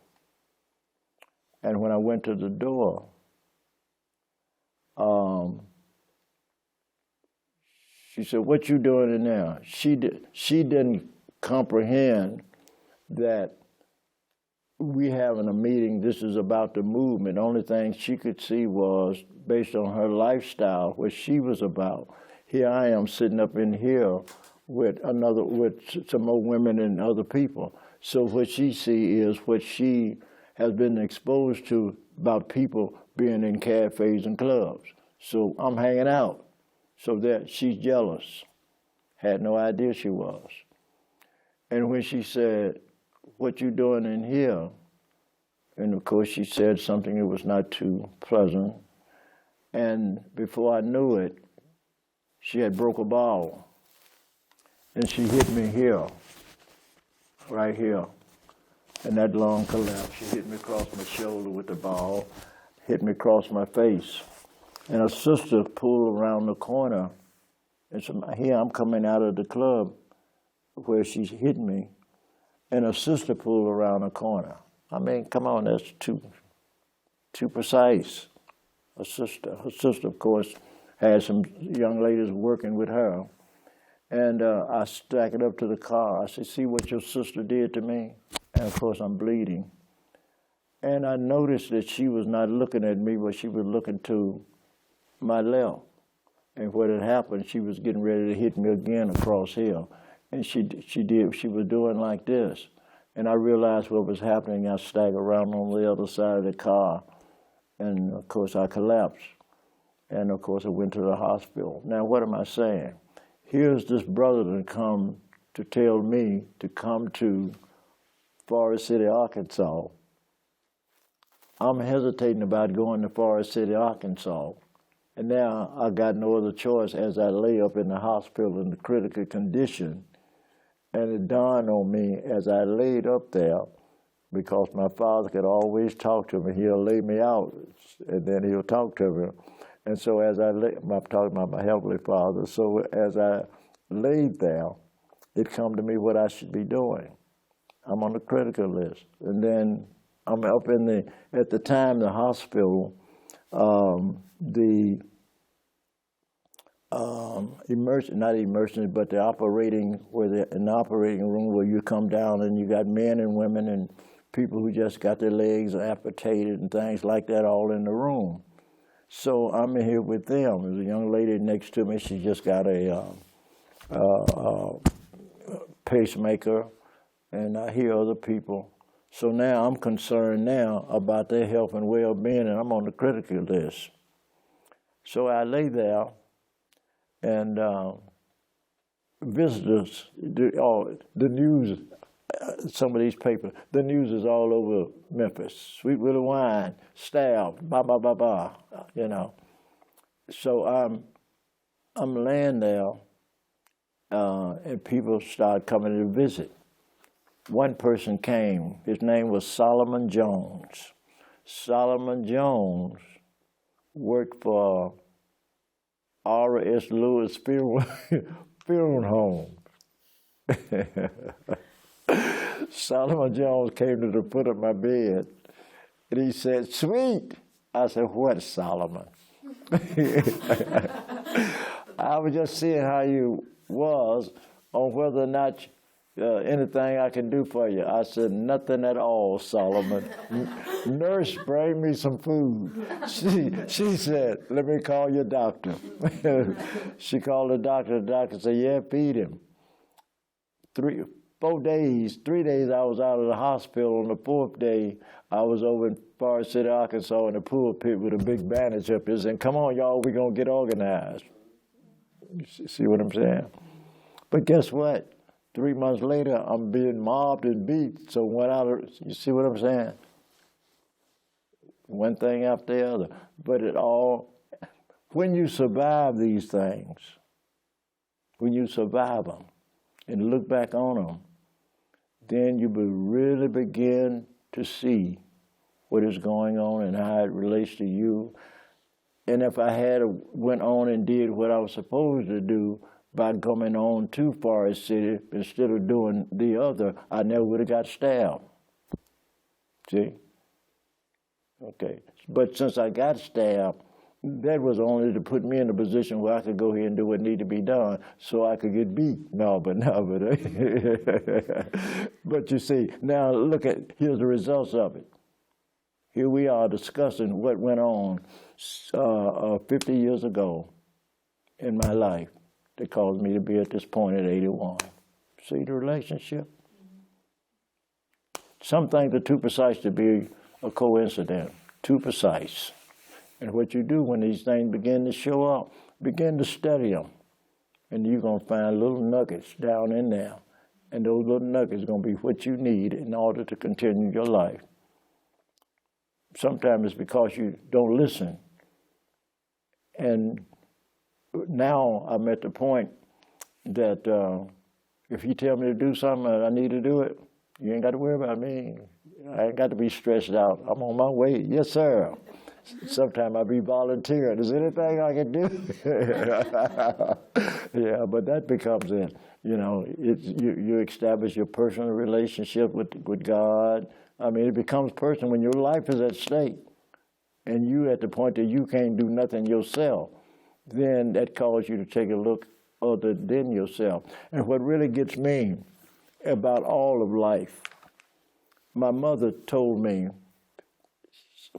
And when I went to the door, she said, "What you doing in there?" She didn't comprehend that we having a meeting, this is about the movement. The only thing she could see was, based on her lifestyle, what she was about. Here I am sitting up in here with some more women and other people. So what she see is what she has been exposed to about people being in cafes and clubs. So I'm hanging out. So that she's jealous. Had no idea she was. And when she said, "What you doing in here?" And of course she said something that was not too pleasant. And before I knew it, she had broke a ball. And she hit me here, right here. And that lung collapsed. She hit me across my shoulder with the ball, hit me across my face. And a sister pulled around the corner, and so here I'm coming out of the club where she's hit me, and a sister pulled around the corner. I mean, come on, that's too precise. Her sister, of course, had some young ladies working with her, and I stacked it up to the car. I said, "See what your sister did to me?" And of course, I'm bleeding. And I noticed that she was not looking at me, but she was looking to my left. And what had happened, she was getting ready to hit me again across here. And she was doing like this. And I realized what was happening. I staggered around on the other side of the car. And of course I collapsed. And of course I went to the hospital. Now what am I saying? Here's this brother that come to tell me to come to Forest City, Arkansas. I'm hesitating about going to Forest City, Arkansas. And now I got no other choice as I lay up in the hospital in the critical condition. And it dawned on me as I laid up there, because my father could always talk to me. He'll lay me out, and then he'll talk to me. And so as I'm talking about my Heavenly Father, so as I laid there, it come to me what I should be doing. I'm on the critical list. And then I'm up at the time, the hospital, the not emergency, but the operating, in the operating room where you come down and you got men and women and people who just got their legs amputated and things like that all in the room. So I'm in here with them. There's a young lady next to me. She just got a pacemaker, and I hear other people. So now I'm concerned now about their health and well-being, and I'm on the critical list. So I lay there, and visitors, the news, some of these papers, the news is all over Memphis. Sweet Willie Wine, stabbed, you know. So I'm laying there, and people start coming to visit. One person came. His name was Solomon Jones. Solomon Jones worked for R.S. Lewis Funeral Home. Solomon Jones came to the foot of my bed, and he said, "Sweet." I said, "What, Solomon?" I was just seeing how you was on whether or not anything I can do for you. I said, "Nothing at all, Solomon." Nurse, bring me some food. She said, "Let me call your doctor." She called the doctor. The doctor said, "Yeah, feed him." 4 4 days, 3 days I was out of the hospital. On the 4th day, I was over in Forest City, Arkansas in the pulpit with a big bandage up there saying, come on, y'all, we're going to get organized. You see what I'm saying? But guess what? 3 months later, I'm being mobbed and beat. So you see what I'm saying? One thing after the other. But when you survive these things, when you survive them and look back on them, then you will really begin to see what is going on and how it relates to you. And if I had went on and did what I was supposed to do by coming on to Forest City instead of doing the other, I never would have got stabbed. See? Okay. But since I got stabbed, that was only to put me in a position where I could go here and do what needed to be done so I could get beat. But but you see, now here's the results of it. Here we are discussing what went on 50 years ago in my life that caused me to be at this point at 81. See the relationship? Some things are too precise to be a coincidence, too precise. And what you do when these things begin to show up, begin to study them. And you're going to find little nuggets down in there. And those little nuggets are going to be what you need in order to continue your life. Sometimes it's because you don't listen. And now I'm at the point that if you tell me to do something and I need to do it, you ain't got to worry about me. I ain't got to be stressed out. I'm on my way. Yes, sir. Sometimes I'll be volunteering. Is there anything I can do? Yeah, but that becomes it. You know, you establish your personal relationship with God. I mean, it becomes personal when your life is at stake and you at the point that you can't do nothing yourself. Then that calls you to take a look other than yourself. And what really gets me about all of life, my mother told me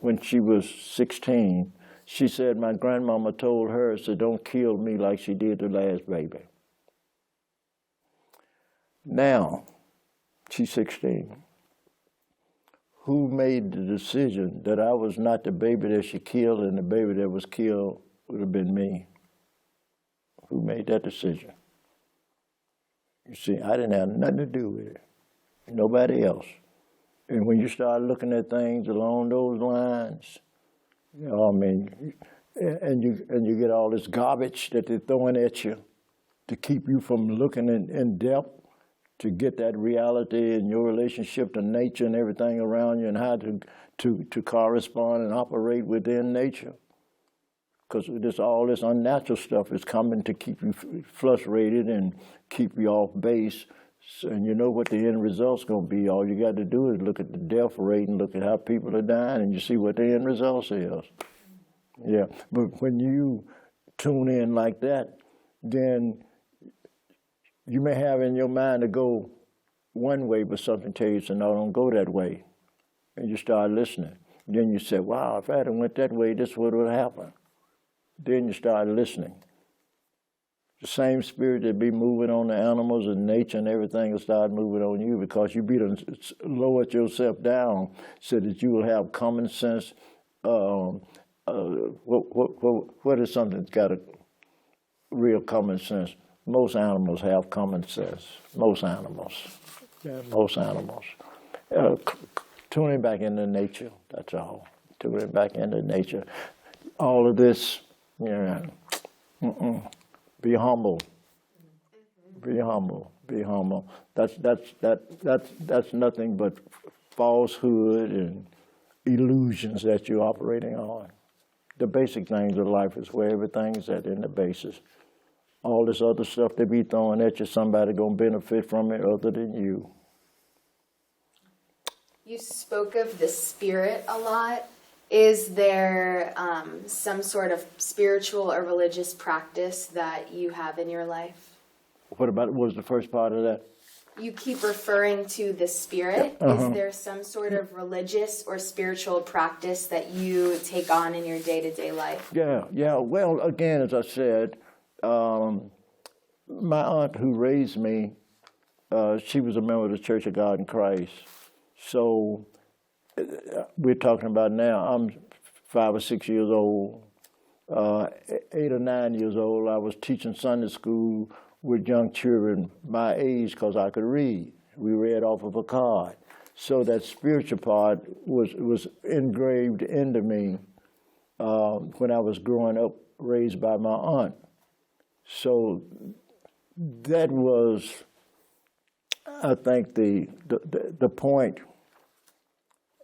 when she was 16, she said my grandmama told her, so don't kill me like she did the last baby. Now, she's 16. Who made the decision that I was not the baby that she killed and the baby that was killed would have been me? Who made that decision? You see, I didn't have nothing to do with it. Nobody else. And when you start looking at things along those lines, you know, I mean, and you get all this garbage that they're throwing at you to keep you from looking in depth, to get that reality in your relationship to nature and everything around you and how to correspond and operate within nature. Because all this unnatural stuff is coming to keep you frustrated and keep you off base. And you know what the end result's going to be. All you got to do is look at the death rate and look at how people are dying, and you see what the end result is. Yeah, but when you tune in like that, then you may have in your mind to go one way, but something tells you, no, don't go that way. And you start listening. Then you say, wow, if I had went that way, this would have happened. Then you start listening. The same spirit that be moving on the animals and nature and everything will start moving on you because you be to lower yourself down so that you will have common sense. What is something that's got a real common sense? Most animals have common sense. Most animals. Yeah, most animals. Tuning back into nature, that's all. Tuning back into nature. All of this, be humble. Be humble. Be humble. That's nothing but falsehood and illusions that you're operating on. The basic things of life is where everything's at in the basis. All this other stuff they be throwing at you, somebody gonna benefit from it other than you. You spoke of the spirit a lot. Is there some sort of spiritual or religious practice that you have in your life? What was the first part of that? You keep referring to the spirit. Is there some sort of religious or spiritual practice that you take on in your day-to-day life? Yeah. Well, again, as I said, my aunt who raised me she was a member of the Church of God in Christ. So we're talking about now, I'm 5 or 6 years old, 8 or 9 years old. I was teaching Sunday school with young children my age because I could read. We read off of a card. So that spiritual part was engraved into me when I was growing up, raised by my aunt. So that was, I think, the point,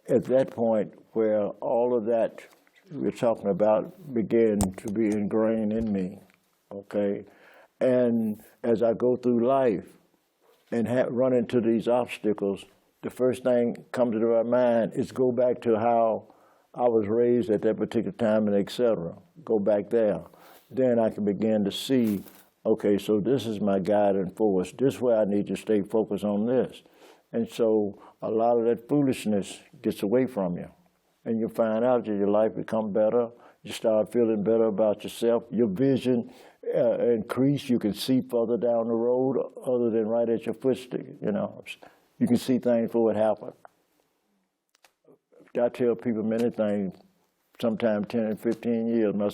at that point where all of that we're talking about began to be ingrained in me, okay? And as I go through life and run into these obstacles, the first thing comes to my mind is go back to how I was raised at that particular time and et cetera. Go back there. Then I can begin to see, okay, so this is my guiding force. This is where I need to stay focused on this. And so a lot of that foolishness gets away from you. And you find out that your life becomes better. You start feeling better about yourself. Your vision increase. You can see further down the road other than right at your footstick, you know. You can see things before it happened. I tell people many things, sometimes 10 and 15 years. My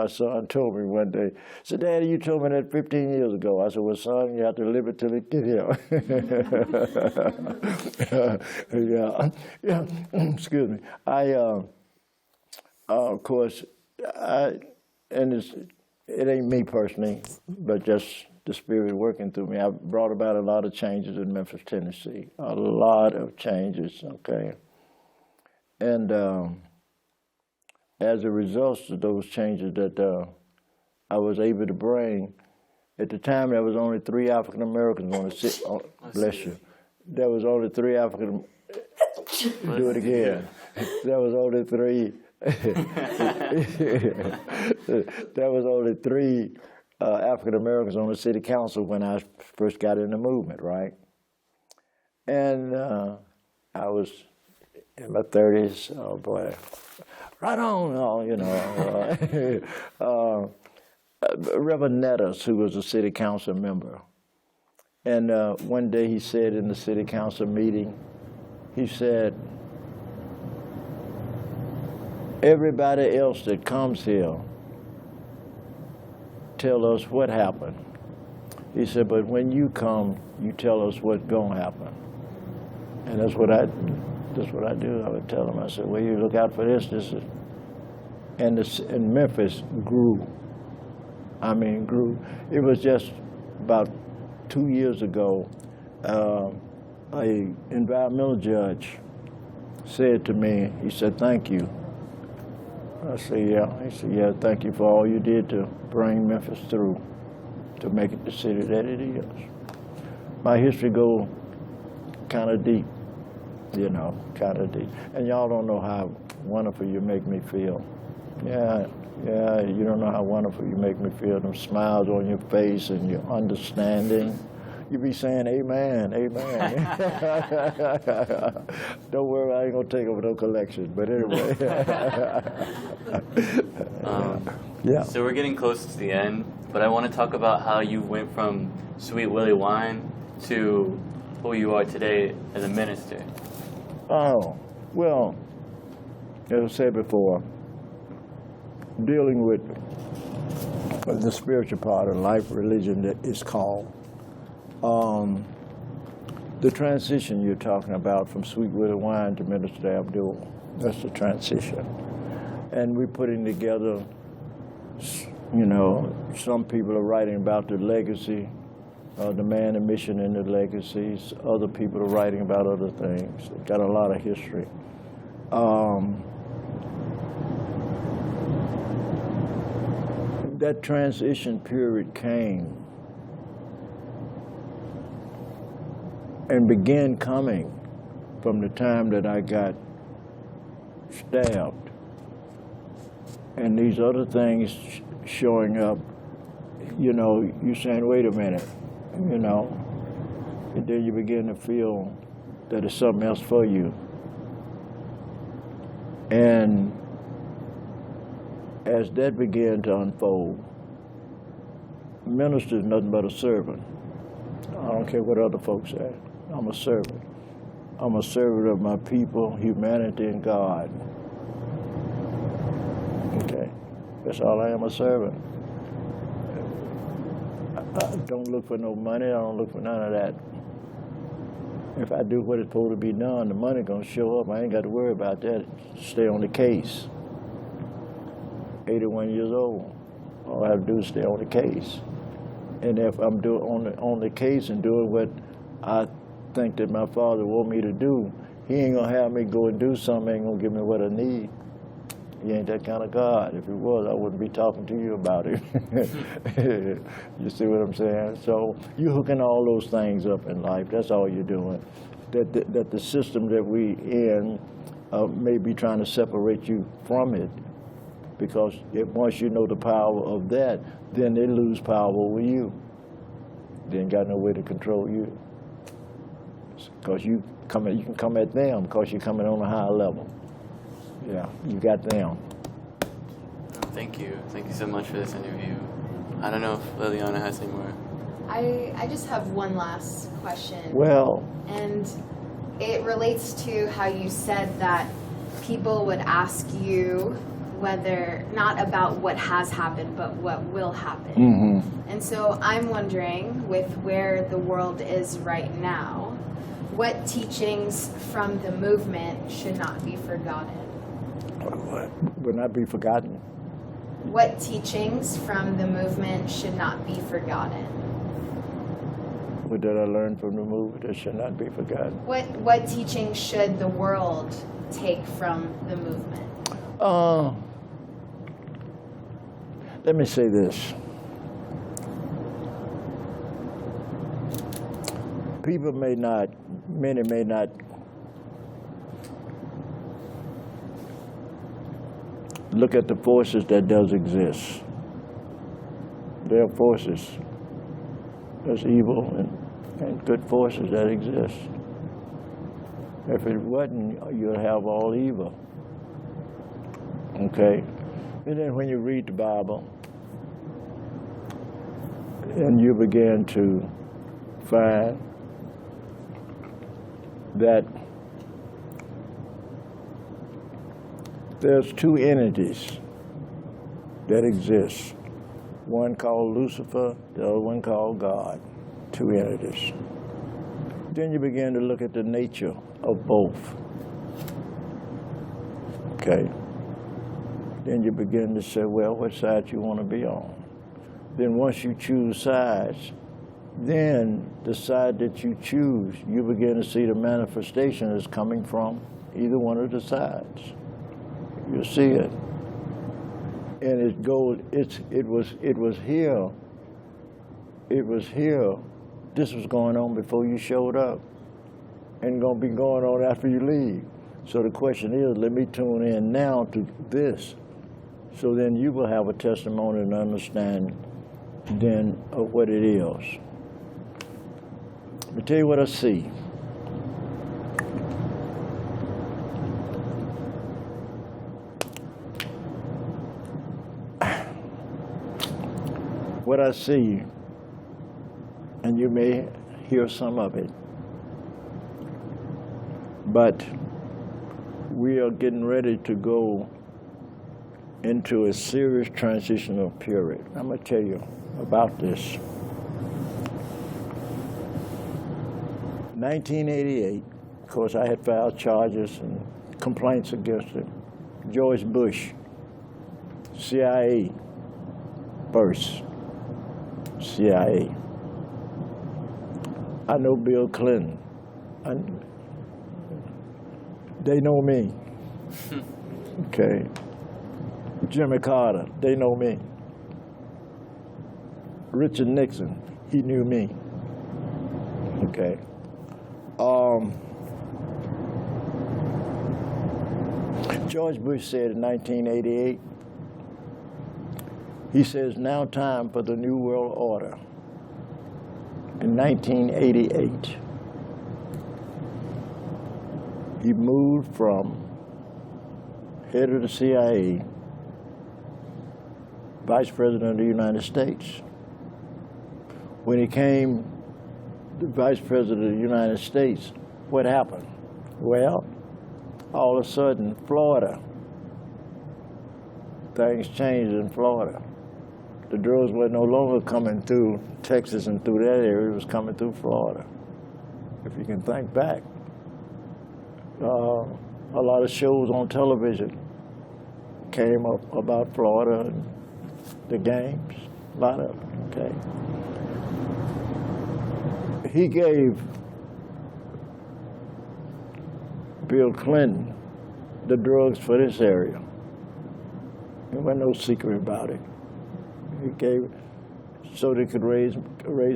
son told me one day, said, "Daddy, you told me that 15 years ago." I said, "Well, son, you have to live it till it get here." Yeah. Excuse me. Of course, it ain't me personally, but just the Spirit working through me. I brought about a lot of changes in Memphis, Tennessee. A lot of changes, okay? And as a result of those changes that I was able to bring, at the time there was only 3 African Americans on the city. Oh, bless you. There was only 3 African. Do it again. There was only 3. There was only 3 African Americans on the city council when I first got in the movement, right? And I was in my 30s. Oh boy, right on, you know. Reverend Nettis, who was a city council member, and one day he said in the city council meeting, he said, "Everybody else that comes here tell us what happened." He said, "But when you come, you tell us what's going to happen." And that's what I do. I would tell them, I said, "Well, you look out for this. And Memphis grew. I mean, grew. It was just about 2 years ago, a environmental judge said to me, he said, "Thank you." I said, "Yeah." He said, "Yeah, thank you for all you did to bring Memphis through, to make it the city that it is." My history goes kind of deep, you know, kind of deep. And y'all don't know how wonderful you make me feel. Yeah, you don't know how wonderful you make me feel. Them smiles on your face and your understanding. You be saying amen, amen. Don't worry, I ain't gonna take over no collection, but anyway. Yeah. So we're getting close to the end, but I want to talk about how you went from Sweet Willie Wine to who you are today as a minister. Oh, well, as I said before, dealing with the spiritual part of life, religion that is called, the transition you're talking about from Sweet Willie Wine to Minister Abdul, that's the transition. And we're putting together, you know, some people are writing about the legacy, the man and mission in the legacies. Other people are writing about other things. They've got a lot of history. That transition period came and began coming from the time that I got stabbed. And these other things showing up, you know, you saying, wait a minute, you know, and then you begin to feel that there's something else for you. And as that began to unfold, minister is nothing but a servant. I don't care what other folks say. I'm a servant. I'm a servant of my people, humanity, and God. Okay? That's all I am, a servant. I don't look for no money. I don't look for none of that. If I do what is supposed to be done, the money gonna show up. I ain't got to worry about that. Stay on the case. 81 years old. All I have to do is stay on the case. And if I'm doing on the case and doing what I think that my Father want me to do, He ain't gonna have me go and do something. Ain't gonna give me what I need. He ain't that kind of God. If He was, I wouldn't be talking to you about it. You see what I'm saying? So you're hooking all those things up in life. That's all you're doing. That the system that we in may be trying to separate you from it, because once you know the power of that, then they lose power over you. They ain't got no way to control you. Because you can come at them because you're coming on a higher level. Yeah, you got them. Thank you. Thank you so much for this interview. I don't know if Liliana has any more. I just have one last question. Well, and it relates to how you said that people would ask you whether, not about what has happened, but what will happen. mm-hmm. And so I'm wondering, with where the world is right now, what teachings from the movement should not be forgotten? Will not be forgotten. What teachings from the movement should not be forgotten? What did I learn from the movie that should not be forgotten? What teachings should the world take from the movement? Let me say this. Many may not look at the forces that does exist. There are forces. There's evil and good forces that exist. If it wasn't, you'd have all evil. Okay? And then when you read the Bible, and you begin to find that there's two entities that exist. One called Lucifer, the other one called God. Two entities. Then you begin to look at the nature of both. Okay? Then you begin to say, well, what side you want to be on? Then once you choose sides, then the side that you choose, you begin to see the manifestation is coming from either one of the sides. You see it. And it goes, it was here. This was going on before you showed up, and gonna be going on after you leave. So the question is, let me tune in now to this. So then you will have a testimony and understand then of what it is. Let me tell you what I see. What I see, and you may hear some of it, but we are getting ready to go into a serious transitional period. I'm going to tell you about this. 1988, of course, I had filed charges and complaints against him. George Bush, CIA, first, CIA. I know Bill Clinton. They know me. Okay. Jimmy Carter, they know me. Richard Nixon, he knew me. Okay. George Bush said in 1988, he says, now time for the New World Order. In 1988, he moved from head of the CIA, Vice President of the United States. When he came the Vice President of the United States. What happened? Well, all of a sudden, Florida, things changed in Florida. The drugs were no longer coming through Texas and through that area, it was coming through Florida. If you can think back, a lot of shows on television came up about Florida and the games, a lot of them, okay? He gave Bill Clinton the drugs for this area. There wasn't no secret about it. He gave it so they could raise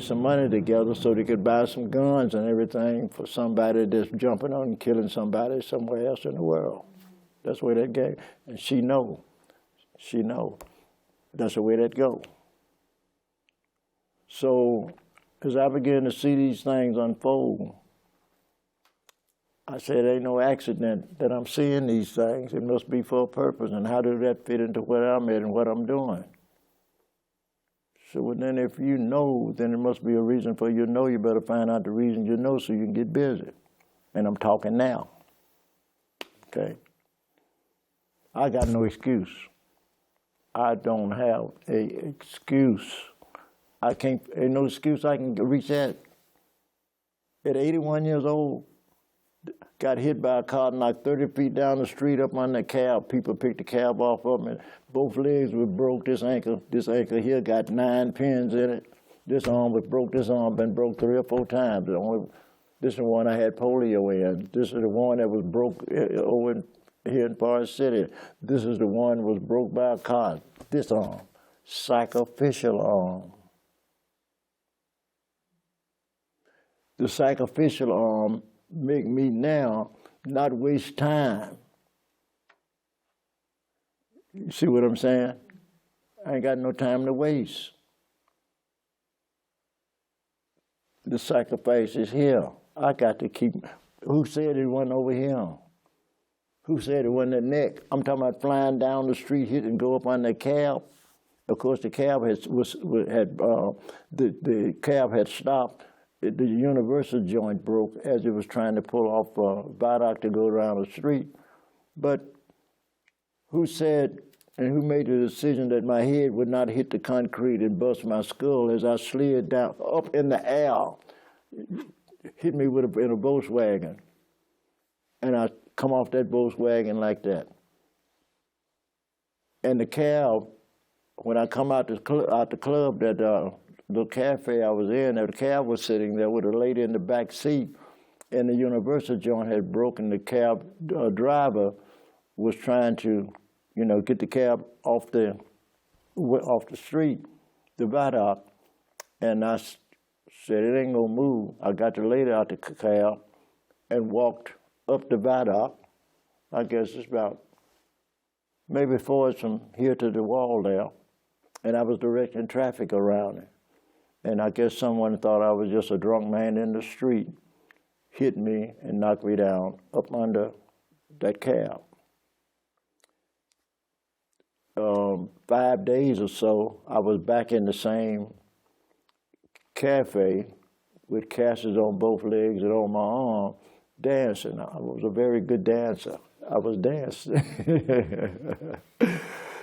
some money together so they could buy some guns and everything for somebody that's jumping on and killing somebody somewhere else in the world. That's the way that game. And she know. That's the way that go. So as I began to see these things unfold, I said, ain't no accident that I'm seeing these things. It must be for a purpose. And how does that fit into where I'm at and what I'm doing? So well, then if you know, then it must be a reason for you to know. You better find out the reason you know so you can get busy. And I'm talking now. Okay? I got no excuse. I don't have a excuse. Ain't no excuse I can reach that. At 81 years old, got hit by a car like 30 feet down the street up on the cab. People picked the cab off of me. Both legs were broke. This ankle here got 9 pins in it. This arm was broke. This arm been broke 3 or 4 times. This is the one I had polio in. This is the one that was broke over here in Forest City. This is the one that was broke by a car. This arm, sacrificial arm. The sacrificial arm make me now not waste time. You see what I'm saying? I ain't got no time to waste. The sacrifice is here. I got to keep. Who said it wasn't over here? Who said it wasn't the neck? I'm talking about flying down the street, hit and go up on the cab. Of course, the cab the cab had stopped. The universal joint broke as it was trying to pull off viaduct to go around the street. But who said and who made the decision that my head would not hit the concrete and bust my skull as I slid down up in the air, hit me in a Volkswagen, and I come off that Volkswagen like that. And the cab, when I come out the club, that the cafe I was in, the cab was sitting there with a lady in the back seat, and the universal joint had broken. The cab driver was trying to, get the cab off the street, the viaduct, and I said, it ain't gonna move. I got the lady out the cab and walked up the viaduct. I guess it's about maybe 4 from here to the wall there, and I was directing traffic around it. And I guess someone thought I was just a drunk man in the street, hit me and knocked me down up under that cab. 5 days or so, I was back in the same cafe with casters on both legs and on my arm, dancing. I was a very good dancer. I was dancing.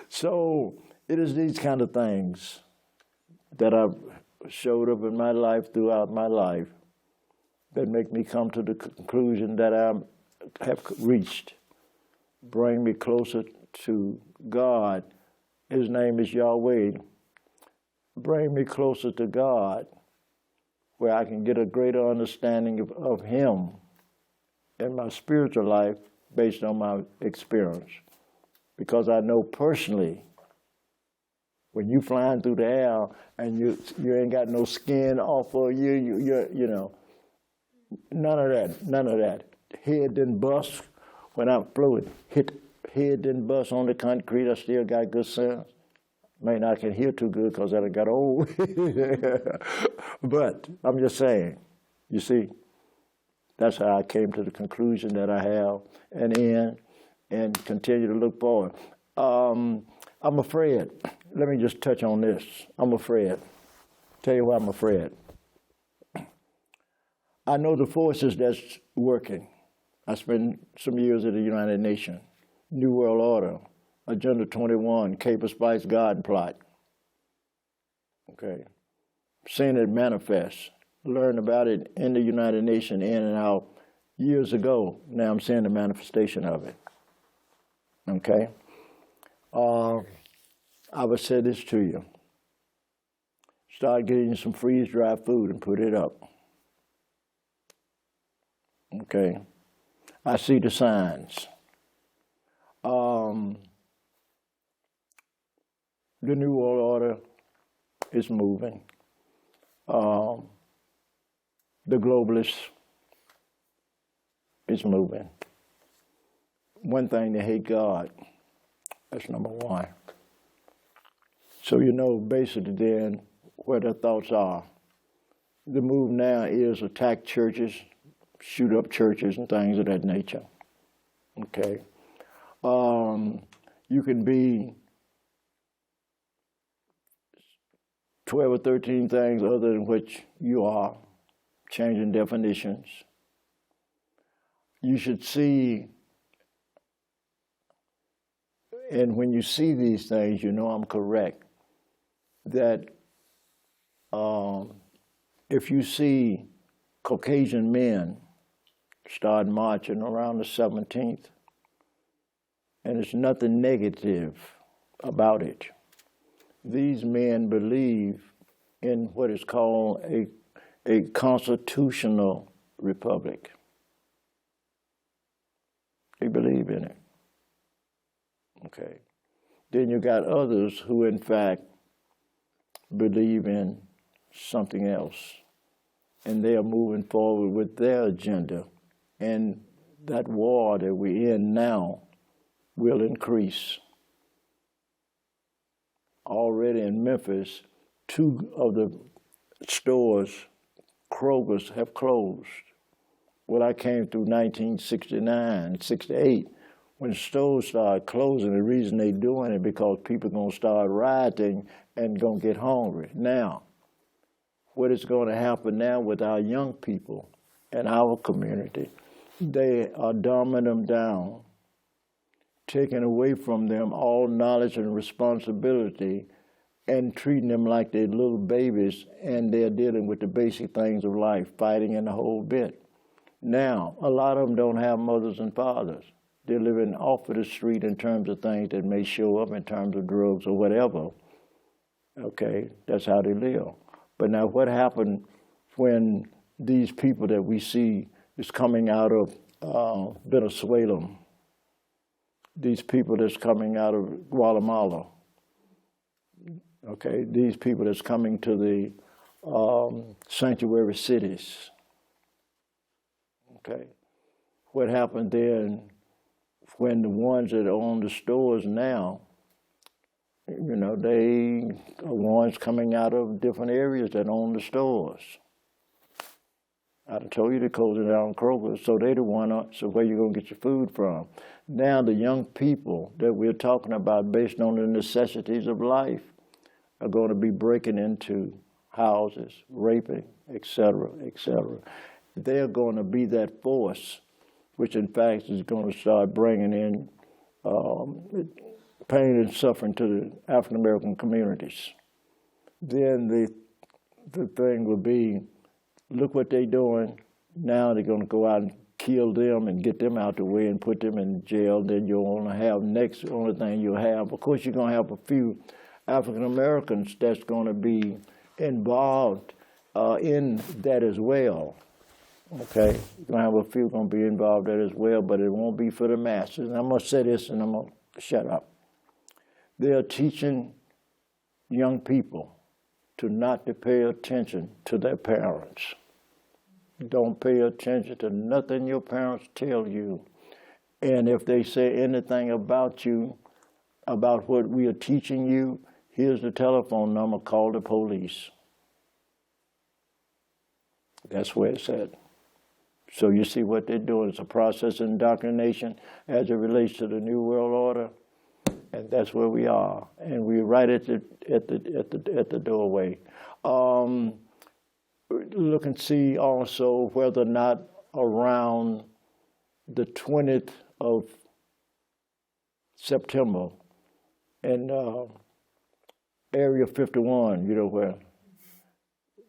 So it is these kind of things that I've showed up in my life throughout my life that make me come to the conclusion that I have reached. Bring me closer to God. His name is Yahweh. Bring me closer to God where I can get a greater understanding of Him in my spiritual life based on my experience. Because I know personally, when you flying through the air and you ain't got no skin off of you, none of that. Head didn't bust when I flew it. Head didn't bust on the concrete. I still got good sense. May not can hear too good because I done got old. But I'm just saying, you see, that's how I came to the conclusion that I have and continue to look forward. I'm afraid. Let me just touch on this. I'm afraid. Tell you why I'm afraid. I know the forces that's working. I spent some years at the United Nations, New World Order, Agenda 21, Caper Spice Garden Plot. Okay. Seen it manifest. Learned about it in the United Nations in and out years ago. Now I'm seeing the manifestation of it. Okay? I would say this to you. Start getting some freeze-dried food and put it up. Okay? I see the signs. The New World Order is moving. The globalists is moving. One thing, they hate God. That's number one. So you know basically then where their thoughts are. The move now is attack churches, shoot up churches and things of that nature. Okay. You can be 12 or 13 things other than which you are, changing definitions. You should see, and when you see these things, you know I'm correct, that if you see Caucasian men start marching around the 17th, and there's nothing negative about it. These men believe in what is called a constitutional republic. They believe in it. Okay. Then you got others who, in fact, believe in something else, and they are moving forward with their agenda, and that war that we're in now will increase. Already in Memphis, 2 of the stores, Kroger's, have closed. Well, I came through 1969, 68, when stores started closing. The reason they doing it because people are going to start rioting and going to get hungry. Now, what is going to happen now with our young people and our community? They are dumbing them down, taking away from them all knowledge and responsibility, and treating them like they're little babies, and they're dealing with the basic things of life, fighting in the whole bit. Now, a lot of them don't have mothers and fathers. They're living off of the street in terms of things that may show up in terms of drugs or whatever. Okay, that's how they live. But now what happened when these people that we see is coming out of Venezuela, these people that's coming out of Guatemala, okay, these people that's coming to the sanctuary cities, okay, what happened then when the ones that own the stores now, you know, they are ones coming out of different areas that own the stores. I told you to close it down Kroger, so they the one, so where you gonna get your food from? Now the young people that we're talking about based on the necessities of life are going to be breaking into houses, raping, etc., etc. They're going to be that force, which in fact is going to start bringing in pain and suffering to the African American communities. Then the thing will be, look what they're doing. Now they're going to go out and kill them and get them out the way and put them in jail. Then you'll only have, only thing you'll have, of course you're going to have a few African Americans that's going to be involved in that as well. Okay, you're going to have a few going to be involved in that as well, but it won't be for the masses. And I'm going to say this and I'm going to shut up. They're teaching young people to not to pay attention to their parents. Don't pay attention to nothing your parents tell you. And if they say anything about you, about what we are teaching you, here's the telephone number, call the police. That's where it's at. So you see what they're doing. It's a process of indoctrination as it relates to the New World Order. And that's where we are. And we're right at the doorway. look and see also whether or not around the 20th of September in Area 51, you know, where,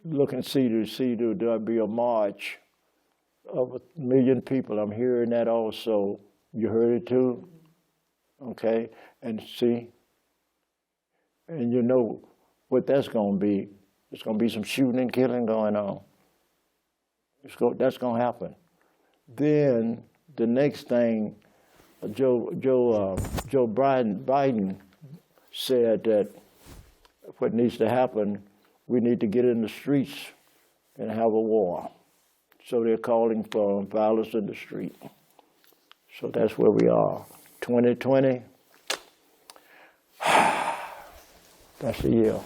look and see there'll be a march of 1 million people. I'm hearing that also. You heard it too? Okay, and see, and you know what that's going to be. There's going to be some shooting and killing going on. That's going to happen. Then the next thing, Joe Biden said that what needs to happen, we need to get in the streets and have a war. So they're calling for violence in the street. So that's where we are. 2020, that's the year.